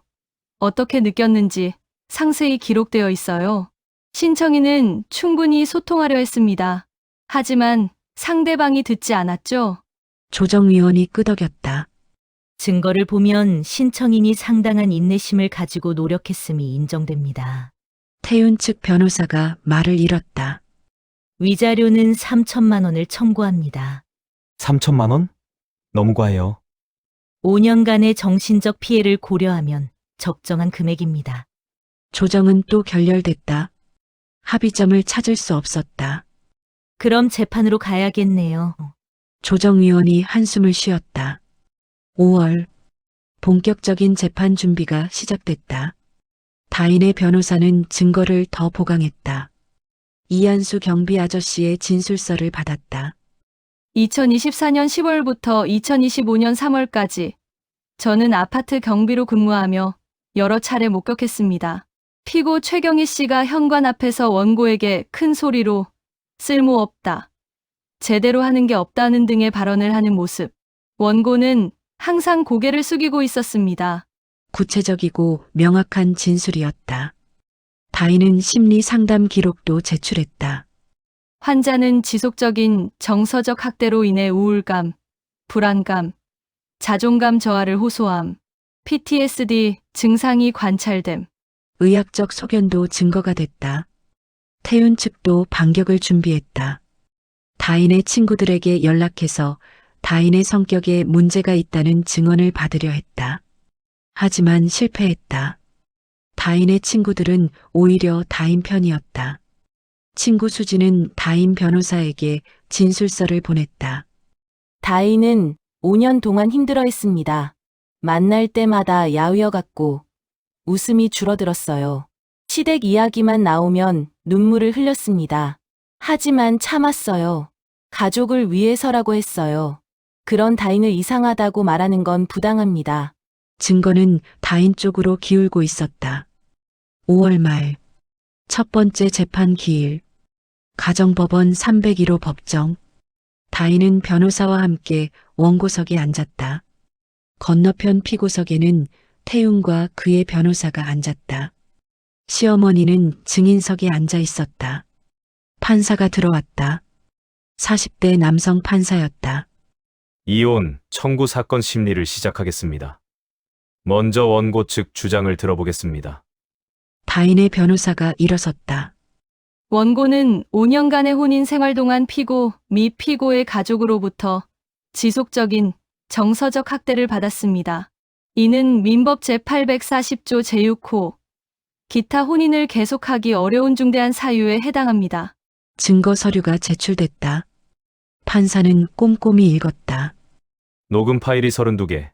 어떻게 느꼈는지 상세히 기록되어 있어요. 신청인은 충분히 소통하려 했습니다. 하지만 상대방이 듣지 않았죠. 조정위원이 끄덕였다. 증거를 보면 신청인이 상당한 인내심을 가지고 노력했음이 인정됩니다. 태윤 측 변호사가 말을 잃었다. 위자료는 3천만 원을 청구합니다. 3천만 원? 너무 과해요. 5년간의 정신적 피해를 고려하면 적정한 금액입니다. 조정은 또 결렬됐다. 합의점을 찾을 수 없었다. 그럼 재판으로 가야겠네요. 조정위원이 한숨을 쉬었다. 5월, 본격적인 재판 준비가 시작됐다. 다인의 변호사는 증거를 더 보강했다. 이한수 경비 아저씨의 진술서를 받았다. 2024년 10월부터 2025년 3월까지 저는 아파트 경비로 근무하며 여러 차례 목격했습니다. 피고 최경희 씨가 현관 앞에서 원고에게 큰 소리로 쓸모없다, 제대로 하는 게 없다는 등의 발언을 하는 모습. 원고는 항상 고개를 숙이고 있었습니다. 구체적이고 명확한 진술이었다. 다인은 심리 상담 기록도 제출했다. 환자는 지속적인 정서적 학대로 인해 우울감, 불안감, 자존감 저하를 호소함, PTSD 증상이 관찰됨. 의학적 소견도 증거가 됐다. 태윤 측도 반격을 준비했다. 다인의 친구들에게 연락해서 다인의 성격에 문제가 있다는 증언을 받으려 했다. 하지만 실패했다. 다인의 친구들은 오히려 다인 편이었다. 친구 수지는 다인 변호사에게 진술서를 보냈다. 다인은 5년 동안 힘들어했습니다. 만날 때마다 야위어갔고 웃음이 줄어들었어요. 시댁 이야기만 나오면 눈물을 흘렸습니다. 하지만 참았어요. 가족을 위해서라고 했어요. 그런 다인을 이상하다고 말하는 건 부당합니다. 증거는 다인 쪽으로 기울고 있었다. 5월 말, 첫 번째 재판 기일, 가정법원 301호 법정. 다인은 변호사와 함께 원고석에 앉았다. 건너편 피고석에는 태윤과 그의 변호사가 앉았다. 시어머니는 증인석에 앉아 있었다. 판사가 들어왔다. 40대 남성 판사였다. 이혼 청구 사건 심리를 시작하겠습니다. 먼저 원고 측 주장을 들어보겠습니다. 다인의 변호사가 일어섰다. 원고는 5년간의 혼인 생활 동안 피고 미 피고의 가족으로부터 지속적인 정서적 학대를 받았습니다. 이는 민법 제840조 제6호 기타 혼인을 계속하기 어려운 중대한 사유에 해당합니다. 증거 서류가 제출됐다. 판사는 꼼꼼히 읽었다. 녹음 파일이 32개,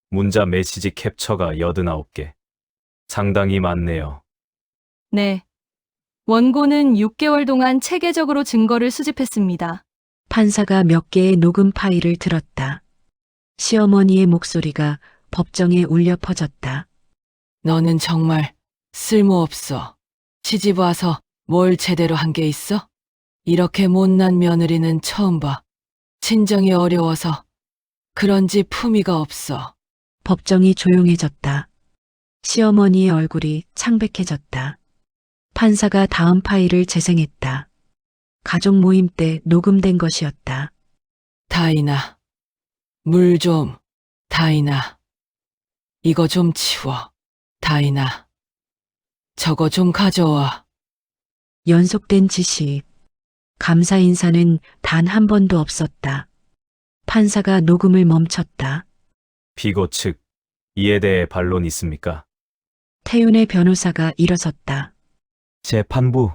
문자 메시지 캡처가 89개. 상당히 많네요. 네. 원고는 6개월 동안 체계적으로 증거를 수집했습니다. 판사가 몇 개의 녹음 파일을 들었다. 시어머니의 목소리가 법정에 울려 퍼졌다. 너는 정말 쓸모없어. 시집 와서 뭘 제대로 한 게 있어? 이렇게 못난 며느리는 처음 봐. 친정이 어려워서 그런지 품위가 없어. 법정이 조용해졌다. 시어머니의 얼굴이 창백해졌다. 판사가 다음 파일을 재생했다. 가족 모임 때 녹음된 것이었다. 다인아, 물 좀. 다인아, 이거 좀 치워. 다인아, 저거 좀 가져와. 연속된 지시. 감사 인사는 단 한 번도 없었다. 판사가 녹음을 멈췄다. 피고 측, 이에 대해 반론 있습니까? 태윤의 변호사가 일어섰다. 재판부,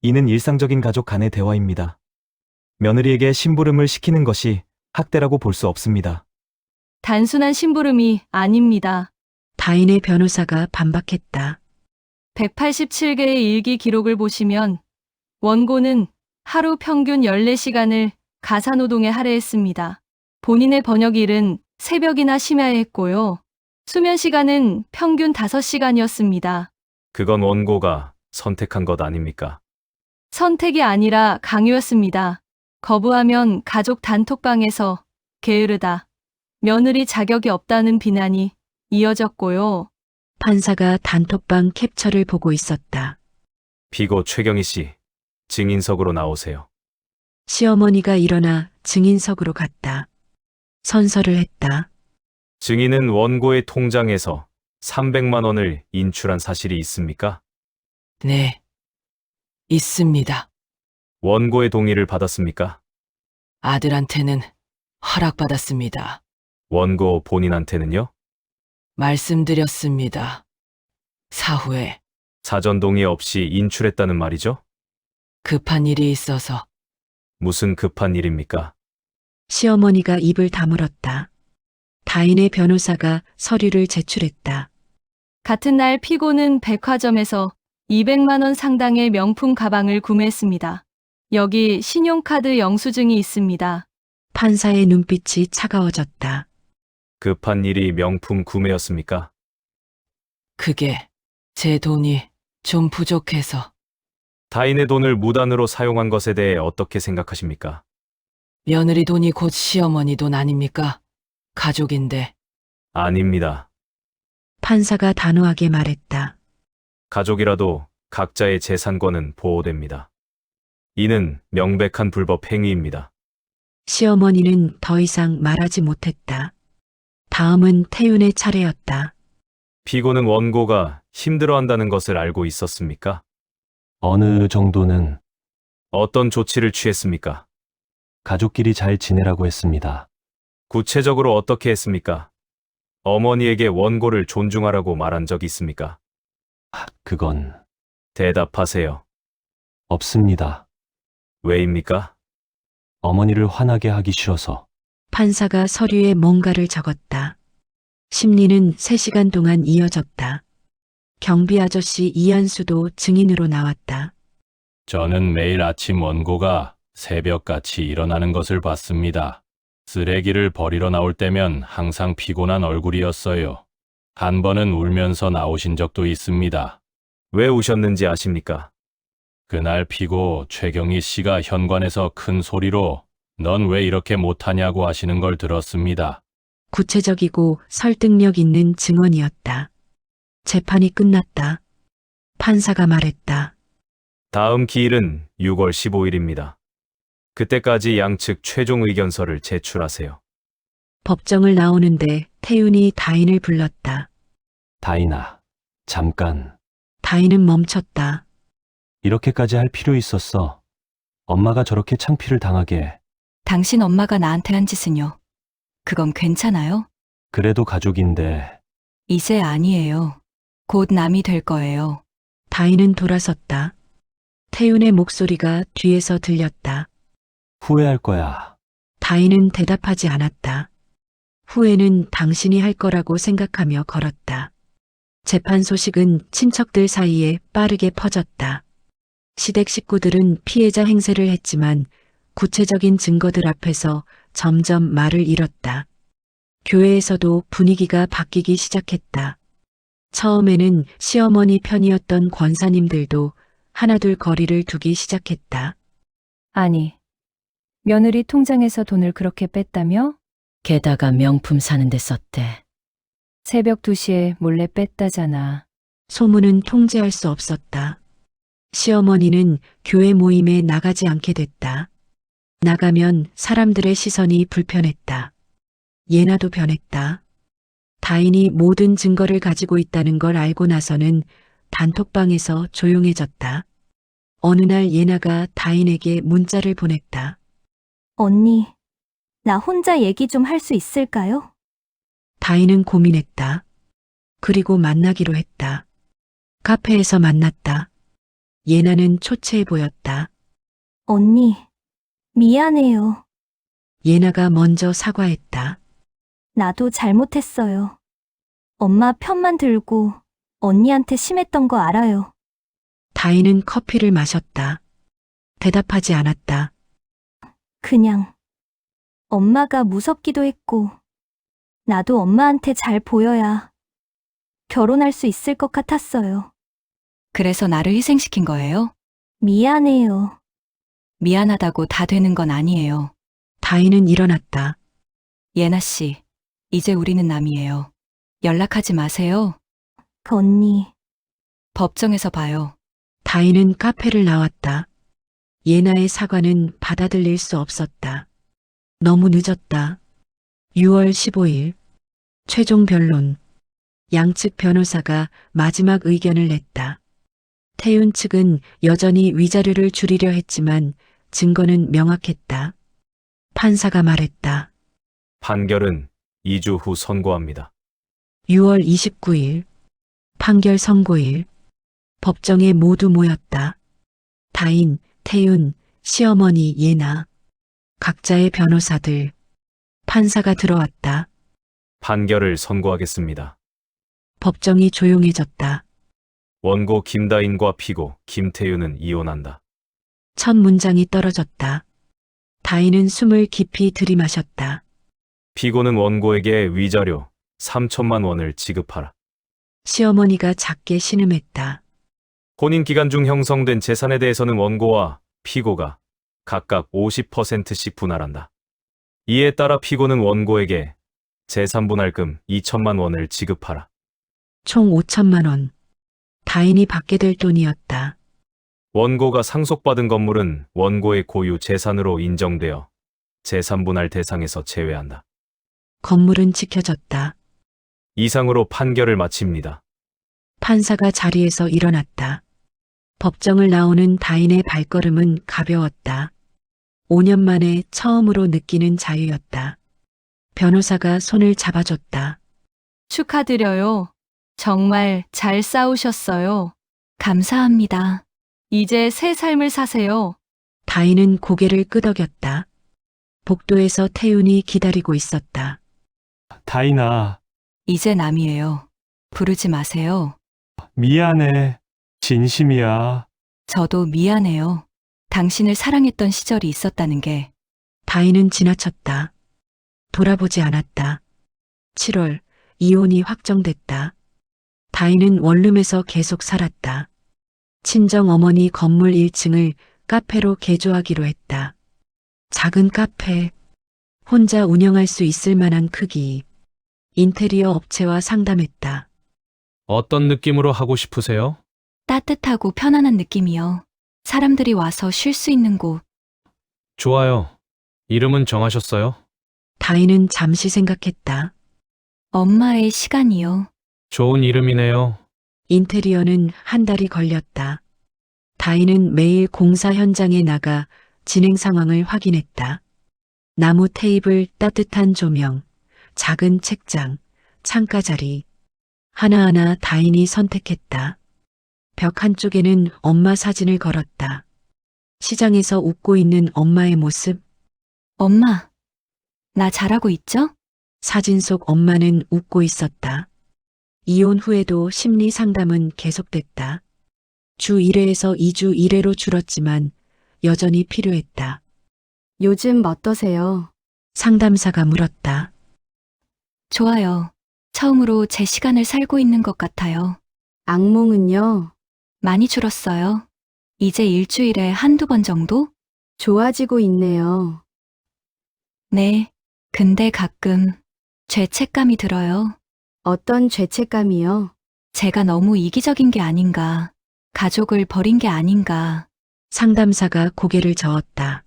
이는 일상적인 가족 간의 대화입니다. 며느리에게 심부름을 시키는 것이 학대라고 볼 수 없습니다. 단순한 심부름이 아닙니다. 다인의 변호사가 반박했다. 187개의 일기 기록을 보시면 원고는 하루 평균 14시간을 가사노동에 할애했습니다. 본인의 번역일은 새벽이나 심야에 했고요. 수면 시간은 평균 5시간이었습니다. 그건 원고가 선택한 것 아닙니까? 선택이 아니라 강요였습니다. 거부하면 가족 단톡방에서 게으르다. 며느리 자격이 없다는 비난이 이어졌고요. 판사가 단톡방 캡처를 보고 있었다. 피고 최경희 씨, 증인석으로 나오세요. 시어머니가 일어나 증인석으로 갔다. 선서를 했다. 증인은 원고의 통장에서 300만 원을 인출한 사실이 있습니까? 네. 있습니다. 원고의 동의를 받았습니까? 아들한테는 허락받았습니다. 원고 본인한테는요? 말씀드렸습니다. 사후에 사전 동의 없이 인출했다는 말이죠? 급한 일이 있어서 무슨 급한 일입니까? 시어머니가 입을 다물었다. 다인의 변호사가 서류를 제출했다. 같은 날 피고는 백화점에서 200만 원 상당의 명품 가방을 구매했습니다. 여기 신용카드 영수증이 있습니다. 판사의 눈빛이 차가워졌다. 급한 일이 명품 구매였습니까? 그게 제 돈이 좀 부족해서 타인의 돈을 무단으로 사용한 것에 대해 어떻게 생각하십니까? 며느리 돈이 곧 시어머니 돈 아닙니까? 가족인데. 아닙니다. 판사가 단호하게 말했다. 가족이라도 각자의 재산권은 보호됩니다. 이는 명백한 불법 행위입니다. 시어머니는 더 이상 말하지 못했다. 다음은 태윤의 차례였다. 피고는 원고가 힘들어한다는 것을 알고 있었습니까? 어느 정도는 어떤 조치를 취했습니까? 가족끼리 잘 지내라고 했습니다. 구체적으로 어떻게 했습니까? 어머니에게 원고를 존중하라고 말한 적 있습니까? 그건 대답하세요. 없습니다. 왜입니까? 어머니를 화나게 하기 싫어서. 판사가 서류에 뭔가를 적었다. 심리는 3시간 동안 이어졌다. 경비 아저씨 이한수도 증인으로 나왔다. 저는 매일 아침 원고가 새벽같이 일어나는 것을 봤습니다. 쓰레기를 버리러 나올 때면 항상 피곤한 얼굴이었어요. 한 번은 울면서 나오신 적도 있습니다. 왜 우셨는지 아십니까? 그날 피고 최경희 씨가 현관에서 큰 소리로 넌 왜 이렇게 못하냐고 하시는 걸 들었습니다. 구체적이고 설득력 있는 증언이었다. 재판이 끝났다. 판사가 말했다. 다음 기일은 6월 15일입니다. 그때까지 양측 최종 의견서를 제출하세요. 법정을 나오는데 태윤이 다인을 불렀다. 다인아, 잠깐. 다인은 멈췄다. 이렇게까지 할 필요 있었어. 엄마가 저렇게 창피를 당하게. 당신 엄마가 나한테 한 짓은요. 그건 괜찮아요? 그래도 가족인데. 이제 아니에요. 곧 남이 될 거예요. 다인은 돌아섰다. 태윤의 목소리가 뒤에서 들렸다. 후회할 거야. 다인은 대답하지 않았다. 후회는 당신이 할 거라고 생각하며 걸었다. 재판 소식은 친척들 사이에 빠르게 퍼졌다. 시댁 식구들은 피해자 행세를 했지만 구체적인 증거들 앞에서 점점 말을 잃었다. 교회에서도 분위기가 바뀌기 시작했다. 처음에는 시어머니 편이었던 권사님들도 하나둘 거리를 두기 시작했다. 아니, 며느리 통장에서 돈을 그렇게 뺐다며? 게다가 명품 사는데 썼대. 새벽 2시에 몰래 뺐다잖아. 소문은 통제할 수 없었다. 시어머니는 교회 모임에 나가지 않게 됐다. 나가면 사람들의 시선이 불편했다. 예나도 변했다. 다인이 모든 증거를 가지고 있다는 걸 알고 나서는 단톡방에서 조용해졌다. 어느 날 예나가 다인에게 문자를 보냈다. 언니, 나 혼자 얘기 좀 할 수 있을까요? 다인은 고민했다. 그리고 만나기로 했다. 카페에서 만났다. 예나는 초췌해 보였다. 언니, 미안해요. 예나가 먼저 사과했다. 나도 잘못했어요. 엄마 편만 들고 언니한테 심했던 거 알아요. 다인은 커피를 마셨다. 대답하지 않았다. 그냥 엄마가 무섭기도 했고 나도 엄마한테 잘 보여야 결혼할 수 있을 것 같았어요. 그래서 나를 희생시킨 거예요? 미안해요. 미안하다고 다 되는 건 아니에요. 다인은 일어났다. 예나 씨, 이제 우리는 남이에요. 연락하지 마세요. 언니, 법정에서 봐요. 다인은 카페를 나왔다. 예나의 사과는 받아들일 수 없었다. 너무 늦었다. 6월 15일. 최종 변론. 양측 변호사가 마지막 의견을 냈다. 태윤 측은 여전히 위자료를 줄이려 했지만 증거는 명확했다. 판사가 말했다. 판결은 2주 후 선고합니다. 6월 29일. 판결 선고일. 법정에 모두 모였다. 다인, 태윤, 시어머니 예나, 각자의 변호사들. 판사가 들어왔다. 판결을 선고하겠습니다. 법정이 조용해졌다. 원고 김다인과 피고 김태윤은 이혼한다. 첫 문장이 떨어졌다. 다인은 숨을 깊이 들이마셨다. 피고는 원고에게 위자료 3천만 원을 지급하라. 시어머니가 작게 신음했다. 혼인 기간 중 형성된 재산에 대해서는 원고와 피고가 각각 50%씩 분할한다. 이에 따라 피고는 원고에게 재산분할금 2천만 원을 지급하라. 총 5천만 원. 다인이 받게 될 돈이었다. 원고가 상속받은 건물은 원고의 고유 재산으로 인정되어 재산분할 대상에서 제외한다. 건물은 지켜졌다. 이상으로 판결을 마칩니다. 판사가 자리에서 일어났다. 법정을 나오는 다인의 발걸음은 가벼웠다. 5년 만에 처음으로 느끼는 자유였다. 변호사가 손을 잡아줬다. 축하드려요. 정말 잘 싸우셨어요. 감사합니다. 이제 새 삶을 사세요. 다인은 고개를 끄덕였다. 복도에서 태윤이 기다리고 있었다. 다인아, 이제 남이에요. 부르지 마세요. 미안해. 진심이야. 저도 미안해요. 당신을 사랑했던 시절이 있었다는 게. 다인은 지나쳤다. 돌아보지 않았다. 7월, 이혼이 확정됐다. 다인은 원룸에서 계속 살았다. 친정 어머니 건물 1층을 카페로 개조하기로 했다. 작은 카페, 혼자 운영할 수 있을 만한 크기. 인테리어 업체와 상담했다. 어떤 느낌으로 하고 싶으세요? 따뜻하고 편안한 느낌이요. 사람들이 와서 쉴 수 있는 곳. 좋아요. 이름은 정하셨어요? 다인은 잠시 생각했다. 엄마의 시간이요. 좋은 이름이네요. 인테리어는 한 달이 걸렸다. 다인은 매일 공사 현장에 나가 진행 상황을 확인했다. 나무 테이블, 따뜻한 조명, 작은 책장, 창가 자리. 하나하나 다인이 선택했다. 벽 한쪽에는 엄마 사진을 걸었다. 시장에서 웃고 있는 엄마의 모습. 엄마, 나 잘하고 있죠? 사진 속 엄마는 웃고 있었다. 이혼 후에도 심리 상담은 계속됐다. 주 1회에서 2주 1회로 줄었지만 여전히 필요했다. 요즘 어떠세요? 상담사가 물었다. 좋아요. 처음으로 제 시간을 살고 있는 것 같아요. 악몽은요? 많이 줄었어요. 이제 일주일에 한두 번 정도? 좋아지고 있네요. 네. 근데 가끔 죄책감이 들어요. 어떤 죄책감이요? 제가 너무 이기적인 게 아닌가. 가족을 버린 게 아닌가. 상담사가 고개를 저었다.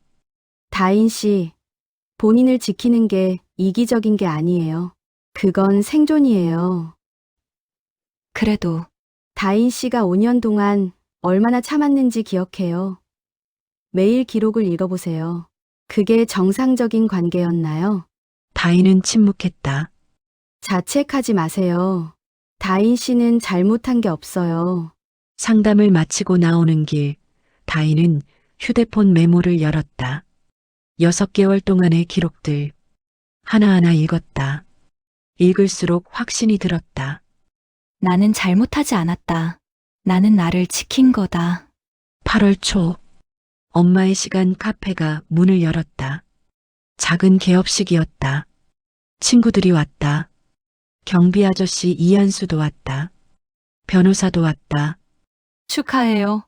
다인 씨, 본인을 지키는 게 이기적인 게 아니에요. 그건 생존이에요. 그래도 다인 씨가 5년 동안 얼마나 참았는지 기억해요. 매일 기록을 읽어보세요. 그게 정상적인 관계였나요? 다인은 침묵했다. 자책하지 마세요. 다인 씨는 잘못한 게 없어요. 상담을 마치고 나오는 길, 다인은 휴대폰 메모를 열었다. 6개월 동안의 기록들. 하나하나 읽었다. 읽을수록 확신이 들었다. 나는 잘못하지 않았다. 나는 나를 지킨 거다. 8월 초, 엄마의 시간 카페가 문을 열었다. 작은 개업식이었다. 친구들이 왔다. 경비 아저씨 이한수도 왔다. 변호사도 왔다. 축하해요.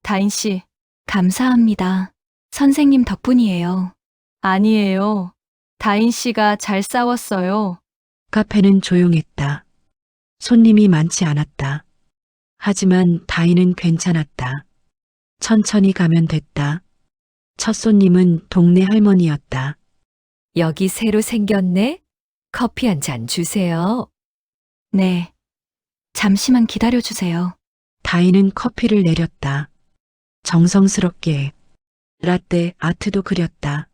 다인 씨, 감사합니다. 선생님 덕분이에요. 아니에요. 다인 씨가 잘 싸웠어요. 카페는 조용했다. 손님이 많지 않았다. 하지만 다인은 괜찮았다. 천천히 가면 됐다. 첫 손님은 동네 할머니였다. 여기 새로 생겼네? 커피 한 잔 주세요. 네. 잠시만 기다려주세요. 다인은 커피를 내렸다. 정성스럽게 라떼 아트도 그렸다.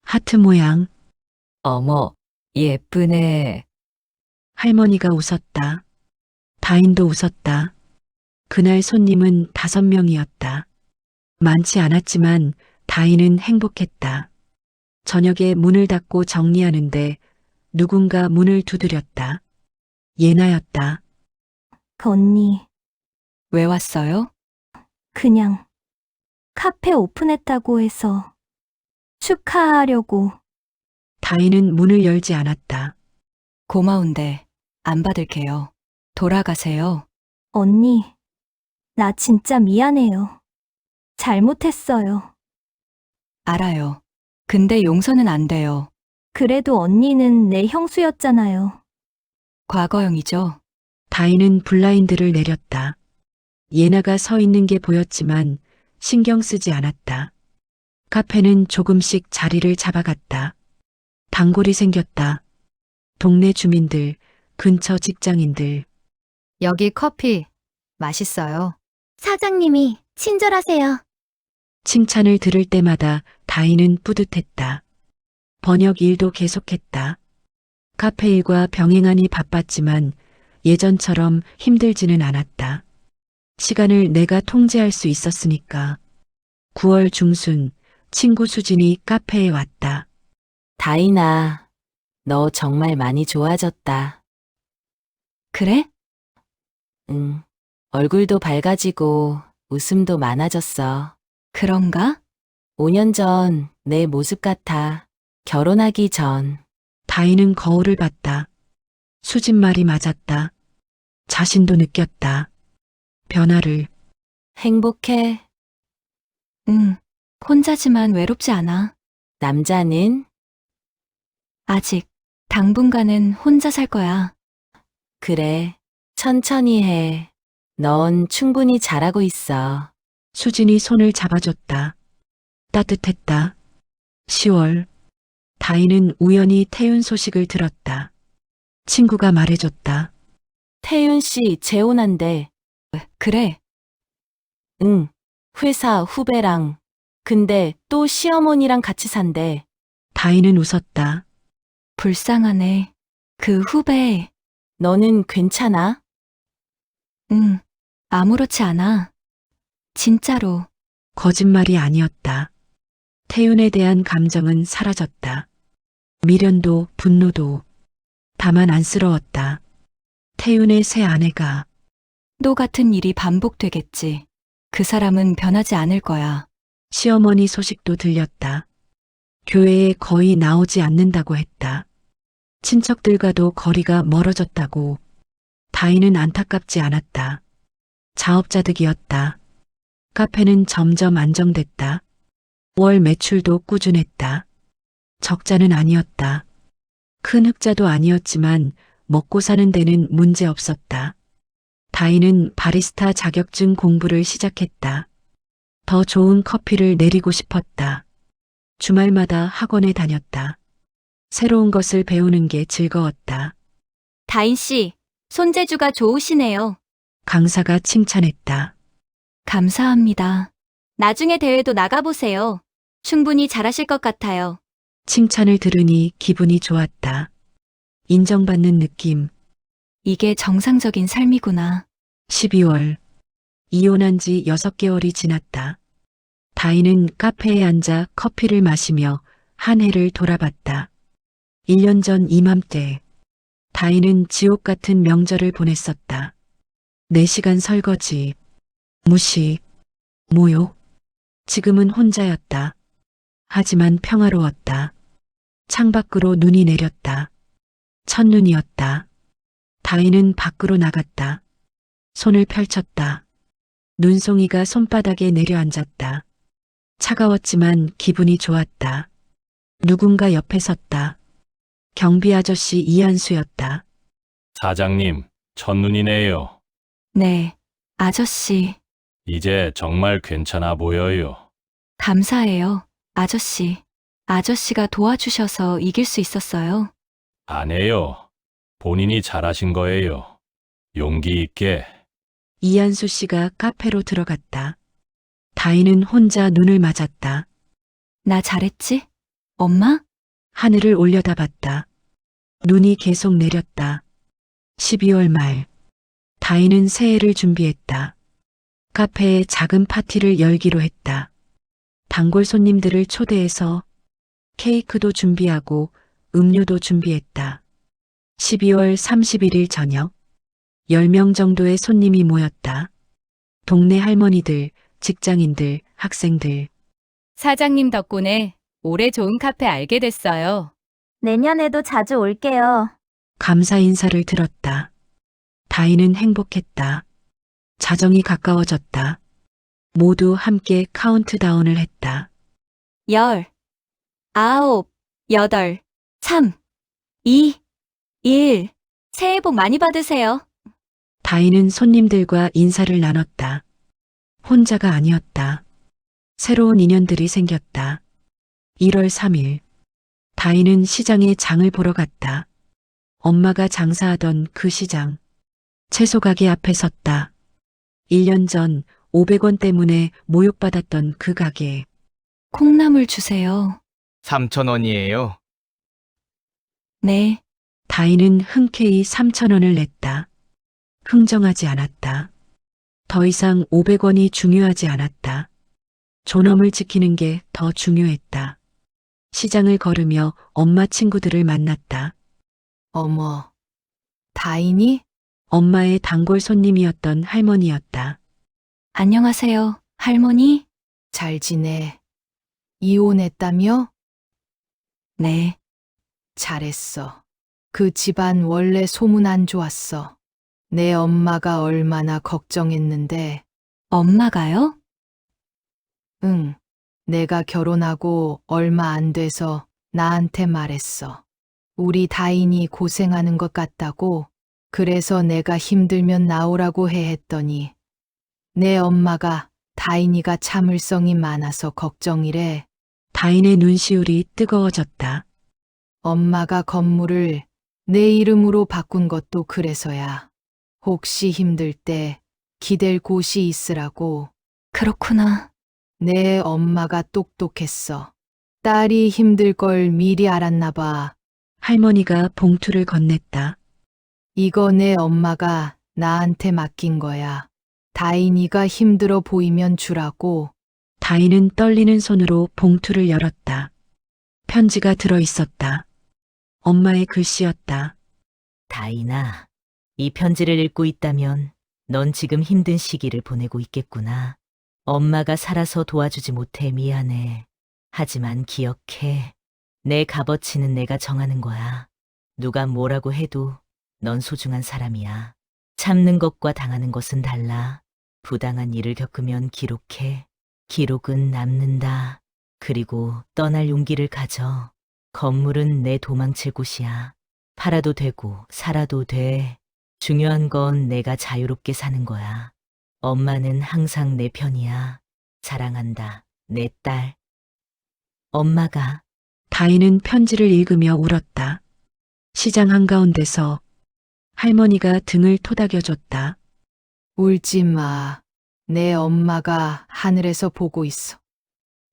하트 모양. 어머, 예쁘네. 할머니가 웃었다. 다인도 웃었다. 그날 손님은 5명이었다. 많지 않았지만 다인은 행복했다. 저녁에 문을 닫고 정리하는데 누군가 문을 두드렸다. 예나였다. 언니, 왜 왔어요? 그냥 카페 오픈했다고 해서 축하하려고. 다인은 문을 열지 않았다. 고마운데 안 받을게요. 돌아가세요. 언니, 나 진짜 미안해요. 잘못했어요. 알아요. 근데 용서는 안 돼요. 그래도 언니는 내 형수였잖아요. 과거형이죠. 다인은 블라인드를 내렸다. 예나가 서 있는 게 보였지만 신경 쓰지 않았다. 카페는 조금씩 자리를 잡아갔다. 단골이 생겼다. 동네 주민들, 근처 직장인들. 여기 커피 맛있어요. 사장님이 친절하세요. 칭찬을 들을 때마다 다인은 뿌듯했다. 번역 일도 계속했다. 카페 일과 병행하니 바빴지만 예전처럼 힘들지는 않았다. 시간을 내가 통제할 수 있었으니까. 9월 중순 친구 수진이 카페에 왔다. 다인아, 너 정말 많이 좋아졌다. 그래? 응. 얼굴도 밝아지고 웃음도 많아졌어. 그런가? 5년 전 내 모습 같아. 결혼하기 전. 다인은 거울을 봤다. 수진 말이 맞았다. 자신도 느꼈다. 변화를. 행복해. 응. 혼자지만 외롭지 않아. 남자는? 아직 당분간은 혼자 살 거야. 그래. 천천히 해. 넌 충분히 잘하고 있어. 수진이 손을 잡아줬다. 따뜻했다. 10월. 다인은 우연히 태윤 소식을 들었다. 친구가 말해줬다. 태윤 씨 재혼한대. 그래. 응. 회사 후배랑. 근데 또 시어머니랑 같이 산대. 다인은 웃었다. 불쌍하네. 그 후배. 너는 괜찮아? 응. 아무렇지 않아. 진짜로. 거짓말이 아니었다. 태윤에 대한 감정은 사라졌다. 미련도 분노도. 다만 안쓰러웠다. 태윤의 새 아내가. 또 같은 일이 반복되겠지. 그 사람은 변하지 않을 거야. 시어머니 소식도 들렸다. 교회에 거의 나오지 않는다고 했다. 친척들과도 거리가 멀어졌다고. 다인은 안타깝지 않았다. 자업자득이었다. 카페는 점점 안정됐다. 월 매출도 꾸준했다. 적자는 아니었다. 큰 흑자도 아니었지만 먹고 사는 데는 문제 없었다. 다인은 바리스타 자격증 공부를 시작했다. 더 좋은 커피를 내리고 싶었다. 주말마다 학원에 다녔다. 새로운 것을 배우는 게 즐거웠다. 다인 씨, 손재주가 좋으시네요. 강사가 칭찬했다. 감사합니다. 나중에 대회도 나가보세요. 충분히 잘하실 것 같아요. 칭찬을 들으니 기분이 좋았다. 인정받는 느낌. 이게 정상적인 삶이구나. 12월. 이혼한 지 6개월이 지났다. 다인은 카페에 앉아 커피를 마시며 한 해를 돌아봤다. 1년 전 이맘때 다인은 지옥 같은 명절을 보냈었다. 4시간 설거지, 무시, 모욕. 지금은 혼자였다. 하지만 평화로웠다. 창밖으로 눈이 내렸다. 첫눈이었다. 다인은 밖으로 나갔다. 손을 펼쳤다. 눈송이가 손바닥에 내려앉았다. 차가웠지만 기분이 좋았다. 누군가 옆에 섰다. 경비 아저씨 이한수였다. 사장님, 첫눈이네요. 네, 아저씨. 이제 정말 괜찮아 보여요. 감사해요, 아저씨. 아저씨가 도와주셔서 이길 수 있었어요. 아니에요. 본인이 잘하신 거예요. 용기 있게. 이한수 씨가 카페로 들어갔다. 다인은 혼자 눈을 맞았다. 나 잘했지? 엄마? 하늘을 올려다봤다. 눈이 계속 내렸다. 12월 말. 다인은 새해를 준비했다. 카페에 작은 파티를 열기로 했다. 단골 손님들을 초대해서 케이크도 준비하고 음료도 준비했다. 12월 31일 저녁. 10명 정도의 손님이 모였다. 동네 할머니들, 직장인들, 학생들. 사장님 덕분에 올해 좋은 카페 알게 됐어요. 내년에도 자주 올게요. 감사 인사를 들었다. 다인은 행복했다. 자정이 가까워졌다. 모두 함께 카운트다운을 했다. 10, 9, 8, 3, 2, 1. 새해 복 많이 받으세요. 다인은 손님들과 인사를 나눴다. 혼자가 아니었다. 새로운 인연들이 생겼다. 1월 3일. 다인은 시장에 장을 보러 갔다. 엄마가 장사하던 그 시장. 채소가게 앞에 섰다. 1년 전 500원 때문에 모욕받았던 그 가게. 콩나물 주세요. 3,000원이에요. 네. 다인은 흔쾌히 3,000원을 냈다. 흥정하지 않았다. 더 이상 500원이 중요하지 않았다. 존엄을 지키는 게 더 중요했다. 시장을 걸으며 엄마 친구들을 만났다. 어머, 다인이? 엄마의 단골 손님이었던 할머니였다. 안녕하세요, 할머니. 잘 지내. 이혼했다며? 네. 잘했어. 그 집안 원래 소문 안 좋았어. 내 엄마가 얼마나 걱정했는데. 엄마가요? 응. 내가 결혼하고 얼마 안 돼서 나한테 말했어. 우리 다인이 고생하는 것 같다고. 그래서 내가 힘들면 나오라고 해 했더니 내 엄마가 다인이가 참을성이 많아서 걱정이래. 다인의 눈시울이 뜨거워졌다. 엄마가 건물을 내 이름으로 바꾼 것도 그래서야. 혹시 힘들 때 기댈 곳이 있으라고. 그렇구나. 내 엄마가 똑똑했어. 딸이 힘들 걸 미리 알았나 봐. 할머니가 봉투를 건넸다. 이거 내 엄마가 나한테 맡긴 거야. 다인이가 힘들어 보이면 주라고. 다인은 떨리는 손으로 봉투를 열었다. 편지가 들어 있었다. 엄마의 글씨였다. 다인아, 이 편지를 읽고 있다면 넌 지금 힘든 시기를 보내고 있겠구나. 엄마가 살아서 도와주지 못해 미안해. 하지만 기억해. 내 값어치는 내가 정하는 거야. 누가 뭐라고 해도 넌 소중한 사람이야. 참는 것과 당하는 것은 달라. 부당한 일을 겪으면 기록해. 기록은 남는다. 그리고 떠날 용기를 가져. 건물은 내 도망칠 곳이야. 팔아도 되고 살아도 돼. 중요한 건 내가 자유롭게 사는 거야. 엄마는 항상 내 편이야. 사랑한다, 내 딸. 엄마가. 다인은 편지를 읽으며 울었다. 시장 한가운데서 할머니가 등을 토닥여줬다. 울지 마. 내 엄마가 하늘에서 보고 있어.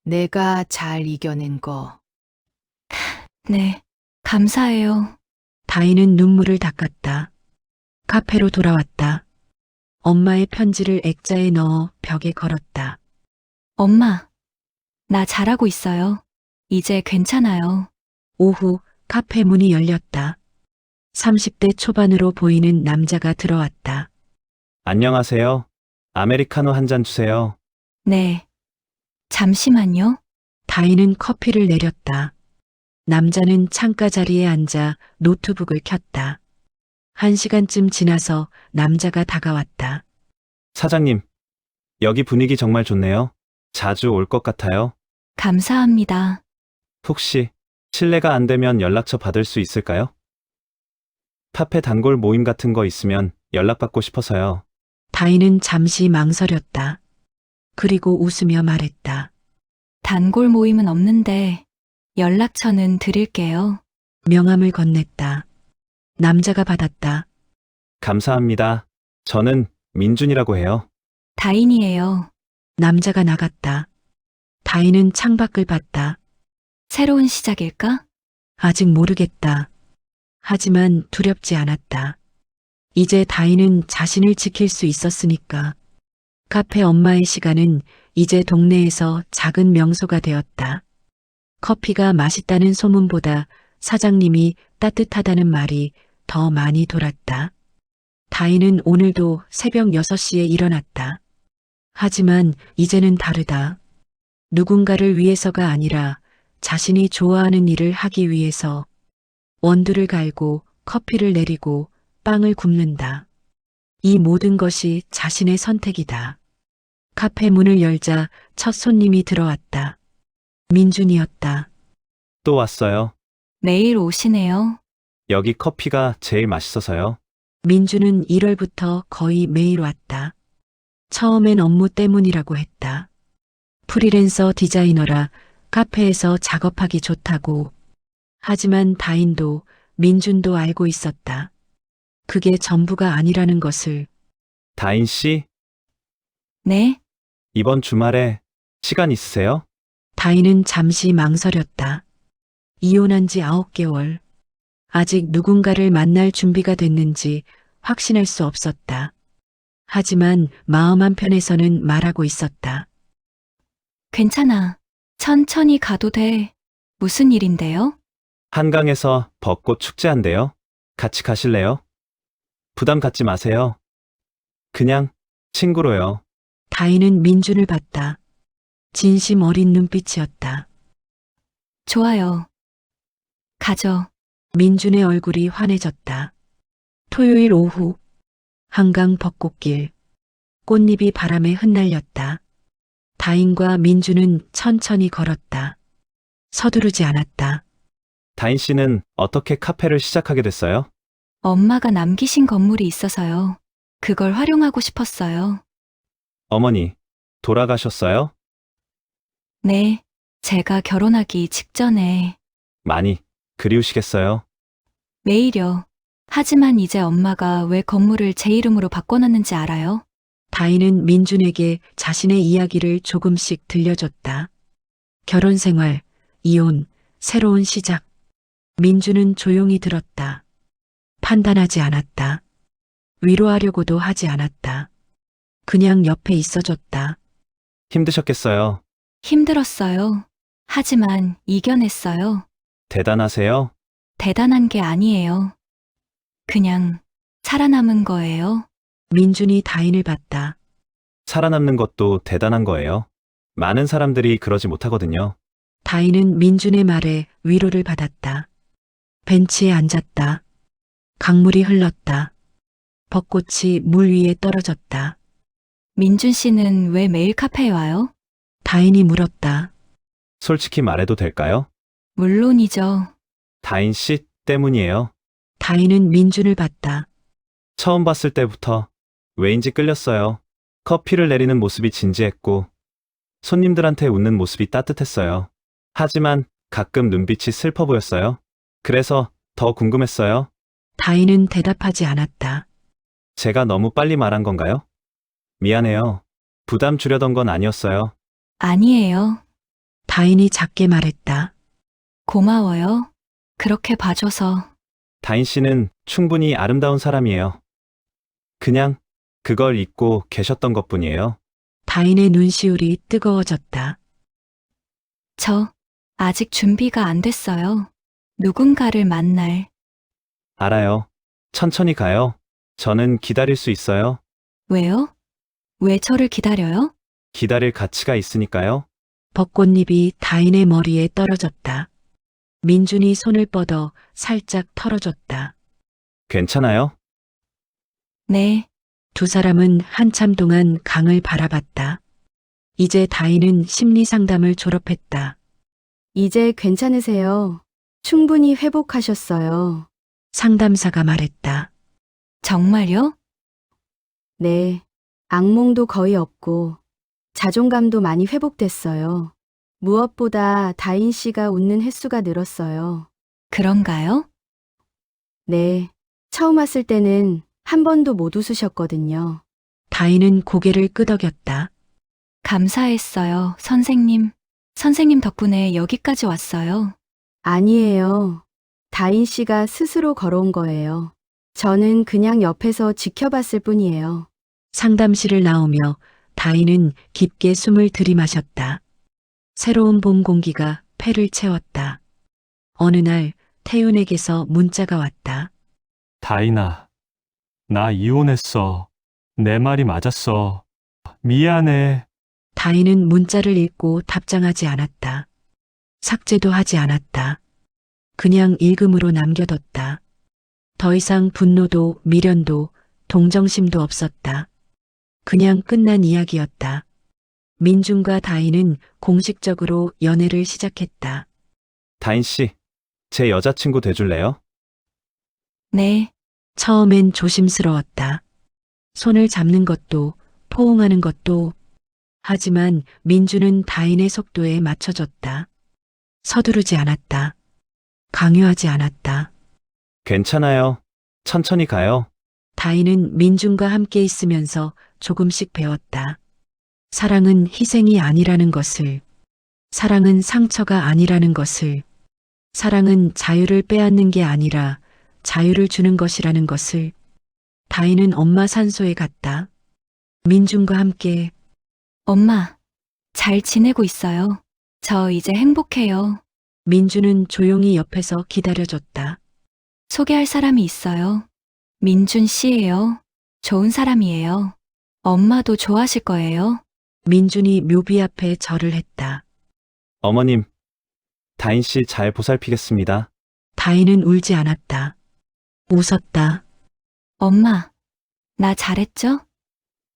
내가 잘 이겨낸 거. 네, 감사해요. 다인은 눈물을 닦았다. 카페로 돌아왔다. 엄마의 편지를 액자에 넣어 벽에 걸었다. 엄마, 나 잘하고 있어요. 이제 괜찮아요. 오후 카페 문이 열렸다. 30대 초반으로 보이는 남자가 들어왔다. 안녕하세요. 아메리카노 한 잔 주세요. 네. 잠시만요. 다인은 커피를 내렸다. 남자는 창가 자리에 앉아 노트북을 켰다. 1시간쯤 지나서 남자가 다가왔다. 사장님, 여기 분위기 정말 좋네요. 자주 올 것 같아요. 감사합니다. 혹시 실례가 안 되면 연락처 받을 수 있을까요? 카페 단골 모임 같은 거 있으면 연락받고 싶어서요. 다인은 잠시 망설였다. 그리고 웃으며 말했다. 단골 모임은 없는데 연락처는 드릴게요. 명함을 건넸다. 남자가 받았다. 감사합니다. 저는 민준이라고 해요. 다인이에요. 남자가 나갔다. 다인은 창밖을 봤다. 새로운 시작일까? 아직 모르겠다. 하지만 두렵지 않았다. 이제 다인은 자신을 지킬 수 있었으니까. 카페 엄마의 시간은 이제 동네에서 작은 명소가 되었다. 커피가 맛있다는 소문보다 사장님이 따뜻하다는 말이 더 많이 돌았다. 다인은 오늘도 새벽 6시에 일어났다. 하지만 이제는 다르다. 누군가를 위해서가 아니라 자신이 좋아하는 일을 하기 위해서 원두를 갈고 커피를 내리고 빵을 굽는다. 이 모든 것이 자신의 선택이다. 카페 문을 열자 첫 손님이 들어왔다. 민준이었다. 또 왔어요. 매일 오시네요. 여기 커피가 제일 맛있어서요. 민준은 1월부터 거의 매일 왔다. 처음엔 업무 때문이라고 했다. 프리랜서 디자이너라 카페에서 작업하기 좋다고. 하지만 다인도 민준도 알고 있었다. 그게 전부가 아니라는 것을. 다인 씨, 네, 이번 주말에 시간 있으세요? 다인은 잠시 망설였다. 이혼한 지 9개월. 아직 누군가를 만날 준비가 됐는지 확신할 수 없었다. 하지만 마음 한편에서는 말하고 있었다. 괜찮아. 천천히 가도 돼. 무슨 일인데요? 한강에서 벚꽃 축제한대요. 같이 가실래요? 부담 갖지 마세요. 그냥 친구로요. 다인은 민준을 봤다. 진심 어린 눈빛이었다. 좋아요. 가죠. 민준의 얼굴이 환해졌다. 토요일 오후 한강 벚꽃길. 꽃잎이 바람에 흩날렸다. 다인과 민준은 천천히 걸었다. 서두르지 않았다. 다인 씨는 어떻게 카페를 시작하게 됐어요? 엄마가 남기신 건물이 있어서요. 그걸 활용하고 싶었어요. 어머니, 돌아가셨어요? 네, 제가 결혼하기 직전에 많이 그리우시겠어요? 매일요. 하지만 이제 엄마가 왜 건물을 제 이름으로 바꿔놨는지 알아요? 다인은 민준에게 자신의 이야기를 조금씩 들려줬다. 결혼 생활, 이혼, 새로운 시작. 민준은 조용히 들었다. 판단하지 않았다. 위로하려고도 하지 않았다. 그냥 옆에 있어줬다. 힘드셨겠어요. 힘들었어요. 하지만 이겨냈어요. 대단하세요. 대단한 게 아니에요. 그냥 살아남은 거예요. 민준이 다인을 봤다. 살아남는 것도 대단한 거예요. 많은 사람들이 그러지 못하거든요. 다인은 민준의 말에 위로를 받았다. 벤치에 앉았다. 강물이 흘렀다. 벚꽃이 물 위에 떨어졌다. 민준 씨는 왜 매일 카페에 와요? 다인이 물었다. 솔직히 말해도 될까요? 물론이죠. 다인 씨 때문이에요. 다인은 민준을 봤다. 처음 봤을 때부터 왜인지 끌렸어요. 커피를 내리는 모습이 진지했고 손님들한테 웃는 모습이 따뜻했어요. 하지만 가끔 눈빛이 슬퍼 보였어요. 그래서 더 궁금했어요. 다인은 대답하지 않았다. 제가 너무 빨리 말한 건가요? 미안해요. 부담 주려던 건 아니었어요. 아니에요. 다인이 작게 말했다. 고마워요. 그렇게 봐줘서. 다인 씨는 충분히 아름다운 사람이에요. 그냥 그걸 잊고 계셨던 것뿐이에요. 다인의 눈시울이 뜨거워졌다. 저 아직 준비가 안 됐어요. 누군가를 만날. 알아요. 천천히 가요. 저는 기다릴 수 있어요. 왜요? 왜 저를 기다려요? 기다릴 가치가 있으니까요. 벚꽃잎이 다인의 머리에 떨어졌다. 민준이 손을 뻗어 살짝 털어줬다. 괜찮아요? 네. 두 사람은 한참 동안 강을 바라봤다. 이제 다인은 심리 상담을 졸업했다. 이제 괜찮으세요. 충분히 회복하셨어요. 상담사가 말했다. 정말요? 네. 악몽도 거의 없고 자존감도 많이 회복됐어요. 무엇보다 다인 씨가 웃는 횟수가 늘었어요. 그런가요? 네. 처음 왔을 때는 한 번도 못 웃으셨거든요. 다인은 고개를 끄덕였다. 감사했어요, 선생님. 선생님 덕분에 여기까지 왔어요. 아니에요. 다인 씨가 스스로 걸어온 거예요. 저는 그냥 옆에서 지켜봤을 뿐이에요. 상담실을 나오며 다인은 깊게 숨을 들이마셨다. 새로운 봄 공기가 폐를 채웠다. 어느 날 태윤에게서 문자가 왔다. 다인아, 나 이혼했어. 내 말이 맞았어. 미안해. 다인은 문자를 읽고 답장하지 않았다. 삭제도 하지 않았다. 그냥 읽음으로 남겨뒀다. 더 이상 분노도 미련도 동정심도 없었다. 그냥 끝난 이야기였다. 민준과 다인은 공식적으로 연애를 시작했다. 다인 씨, 제 여자친구 돼줄래요? 네, 처음엔 조심스러웠다. 손을 잡는 것도 포옹하는 것도. 하지만 민주는 다인의 속도에 맞춰줬다. 서두르지 않았다. 강요하지 않았다. 괜찮아요. 천천히 가요. 다인은 민준과 함께 있으면서 조금씩 배웠다. 사랑은 희생이 아니라는 것을, 사랑은 상처가 아니라는 것을, 사랑은 자유를 빼앗는 게 아니라 자유를 주는 것이라는 것을. 다인은 엄마 산소에 갔다. 민준과 함께. 엄마, 잘 지내고 있어요. 저 이제 행복해요. 민준은 조용히 옆에서 기다려줬다. 소개할 사람이 있어요. 민준 씨예요. 좋은 사람이에요. 엄마도 좋아하실 거예요. 민준이 묘비 앞에 절을 했다. 어머님, 다인 씨 잘 보살피겠습니다. 다인은 울지 않았다. 웃었다. 엄마, 나 잘했죠?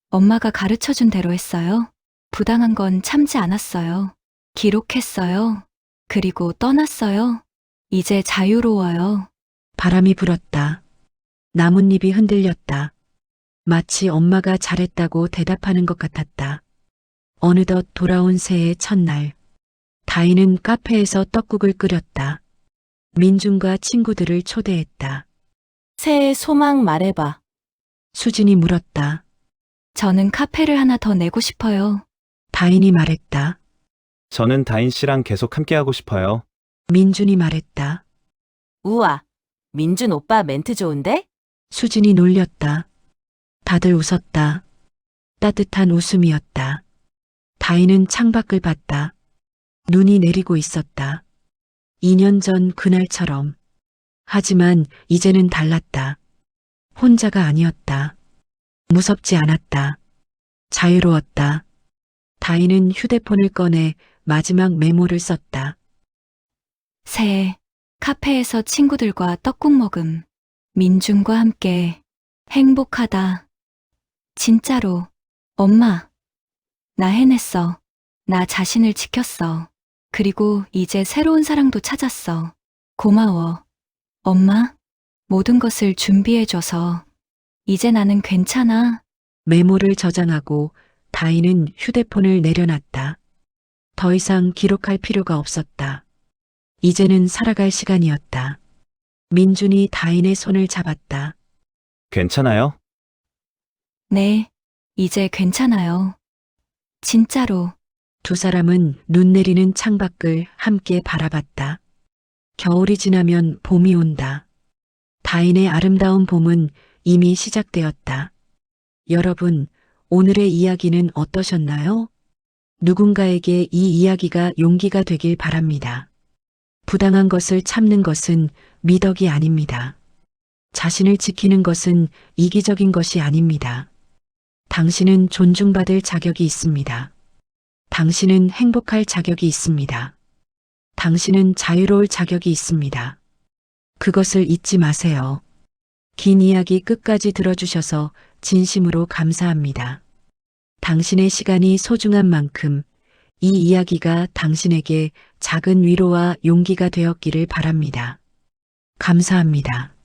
엄마가 가르쳐준 대로 했어요. 부당한 건 참지 않았어요. 기록했어요. 그리고 떠났어요. 이제 자유로워요. 바람이 불었다. 나뭇잎이 흔들렸다. 마치 엄마가 잘했다고 대답하는 것 같았다. 어느덧 돌아온 새해 첫날. 다인은 카페에서 떡국을 끓였다. 민준과 친구들을 초대했다. 새해 소망 말해봐. 수진이 물었다. 저는 카페를 하나 더 내고 싶어요. 다인이 말했다. 저는 다인 씨랑 계속 함께하고 싶어요. 민준이 말했다. 우와, 민준 오빠 멘트 좋은데? 수진이 놀렸다. 다들 웃었다. 따뜻한 웃음이었다. 다인은 창밖을 봤다. 눈이 내리고 있었다. 2년 전 그날처럼. 하지만 이제는 달랐다. 혼자가 아니었다. 무섭지 않았다. 자유로웠다. 다인은 휴대폰을 꺼내 마지막 메모를 썼다. 새해 카페에서 친구들과 떡국 먹음. 민준과 함께 행복하다. 진짜로. 엄마, 나 해냈어. 나 자신을 지켰어. 그리고 이제 새로운 사랑도 찾았어. 고마워. 엄마, 모든 것을 준비해줘서. 이제 나는 괜찮아. 메모를 저장하고 다인은 휴대폰을 내려놨다. 더 이상 기록할 필요가 없었다. 이제는 살아갈 시간이었다. 민준이 다인의 손을 잡았다. 괜찮아요? 네, 이제 괜찮아요. 진짜로. 두 사람은 눈 내리는 창밖을 함께 바라봤다. 겨울이 지나면 봄이 온다. 다인의 아름다운 봄은 이미 시작되었다. 여러분, 오늘의 이야기는 어떠셨나요? 누군가에게 이 이야기가 용기가 되길 바랍니다. 부당한 것을 참는 것은 미덕이 아닙니다. 자신을 지키는 것은 이기적인 것이 아닙니다. 당신은 존중받을 자격이 있습니다. 당신은 행복할 자격이 있습니다. 당신은 자유로울 자격이 있습니다. 그것을 잊지 마세요. 긴 이야기 끝까지 들어주셔서 진심으로 감사합니다. 당신의 시간이 소중한 만큼 이 이야기가 당신에게 작은 위로와 용기가 되었기를 바랍니다. 감사합니다.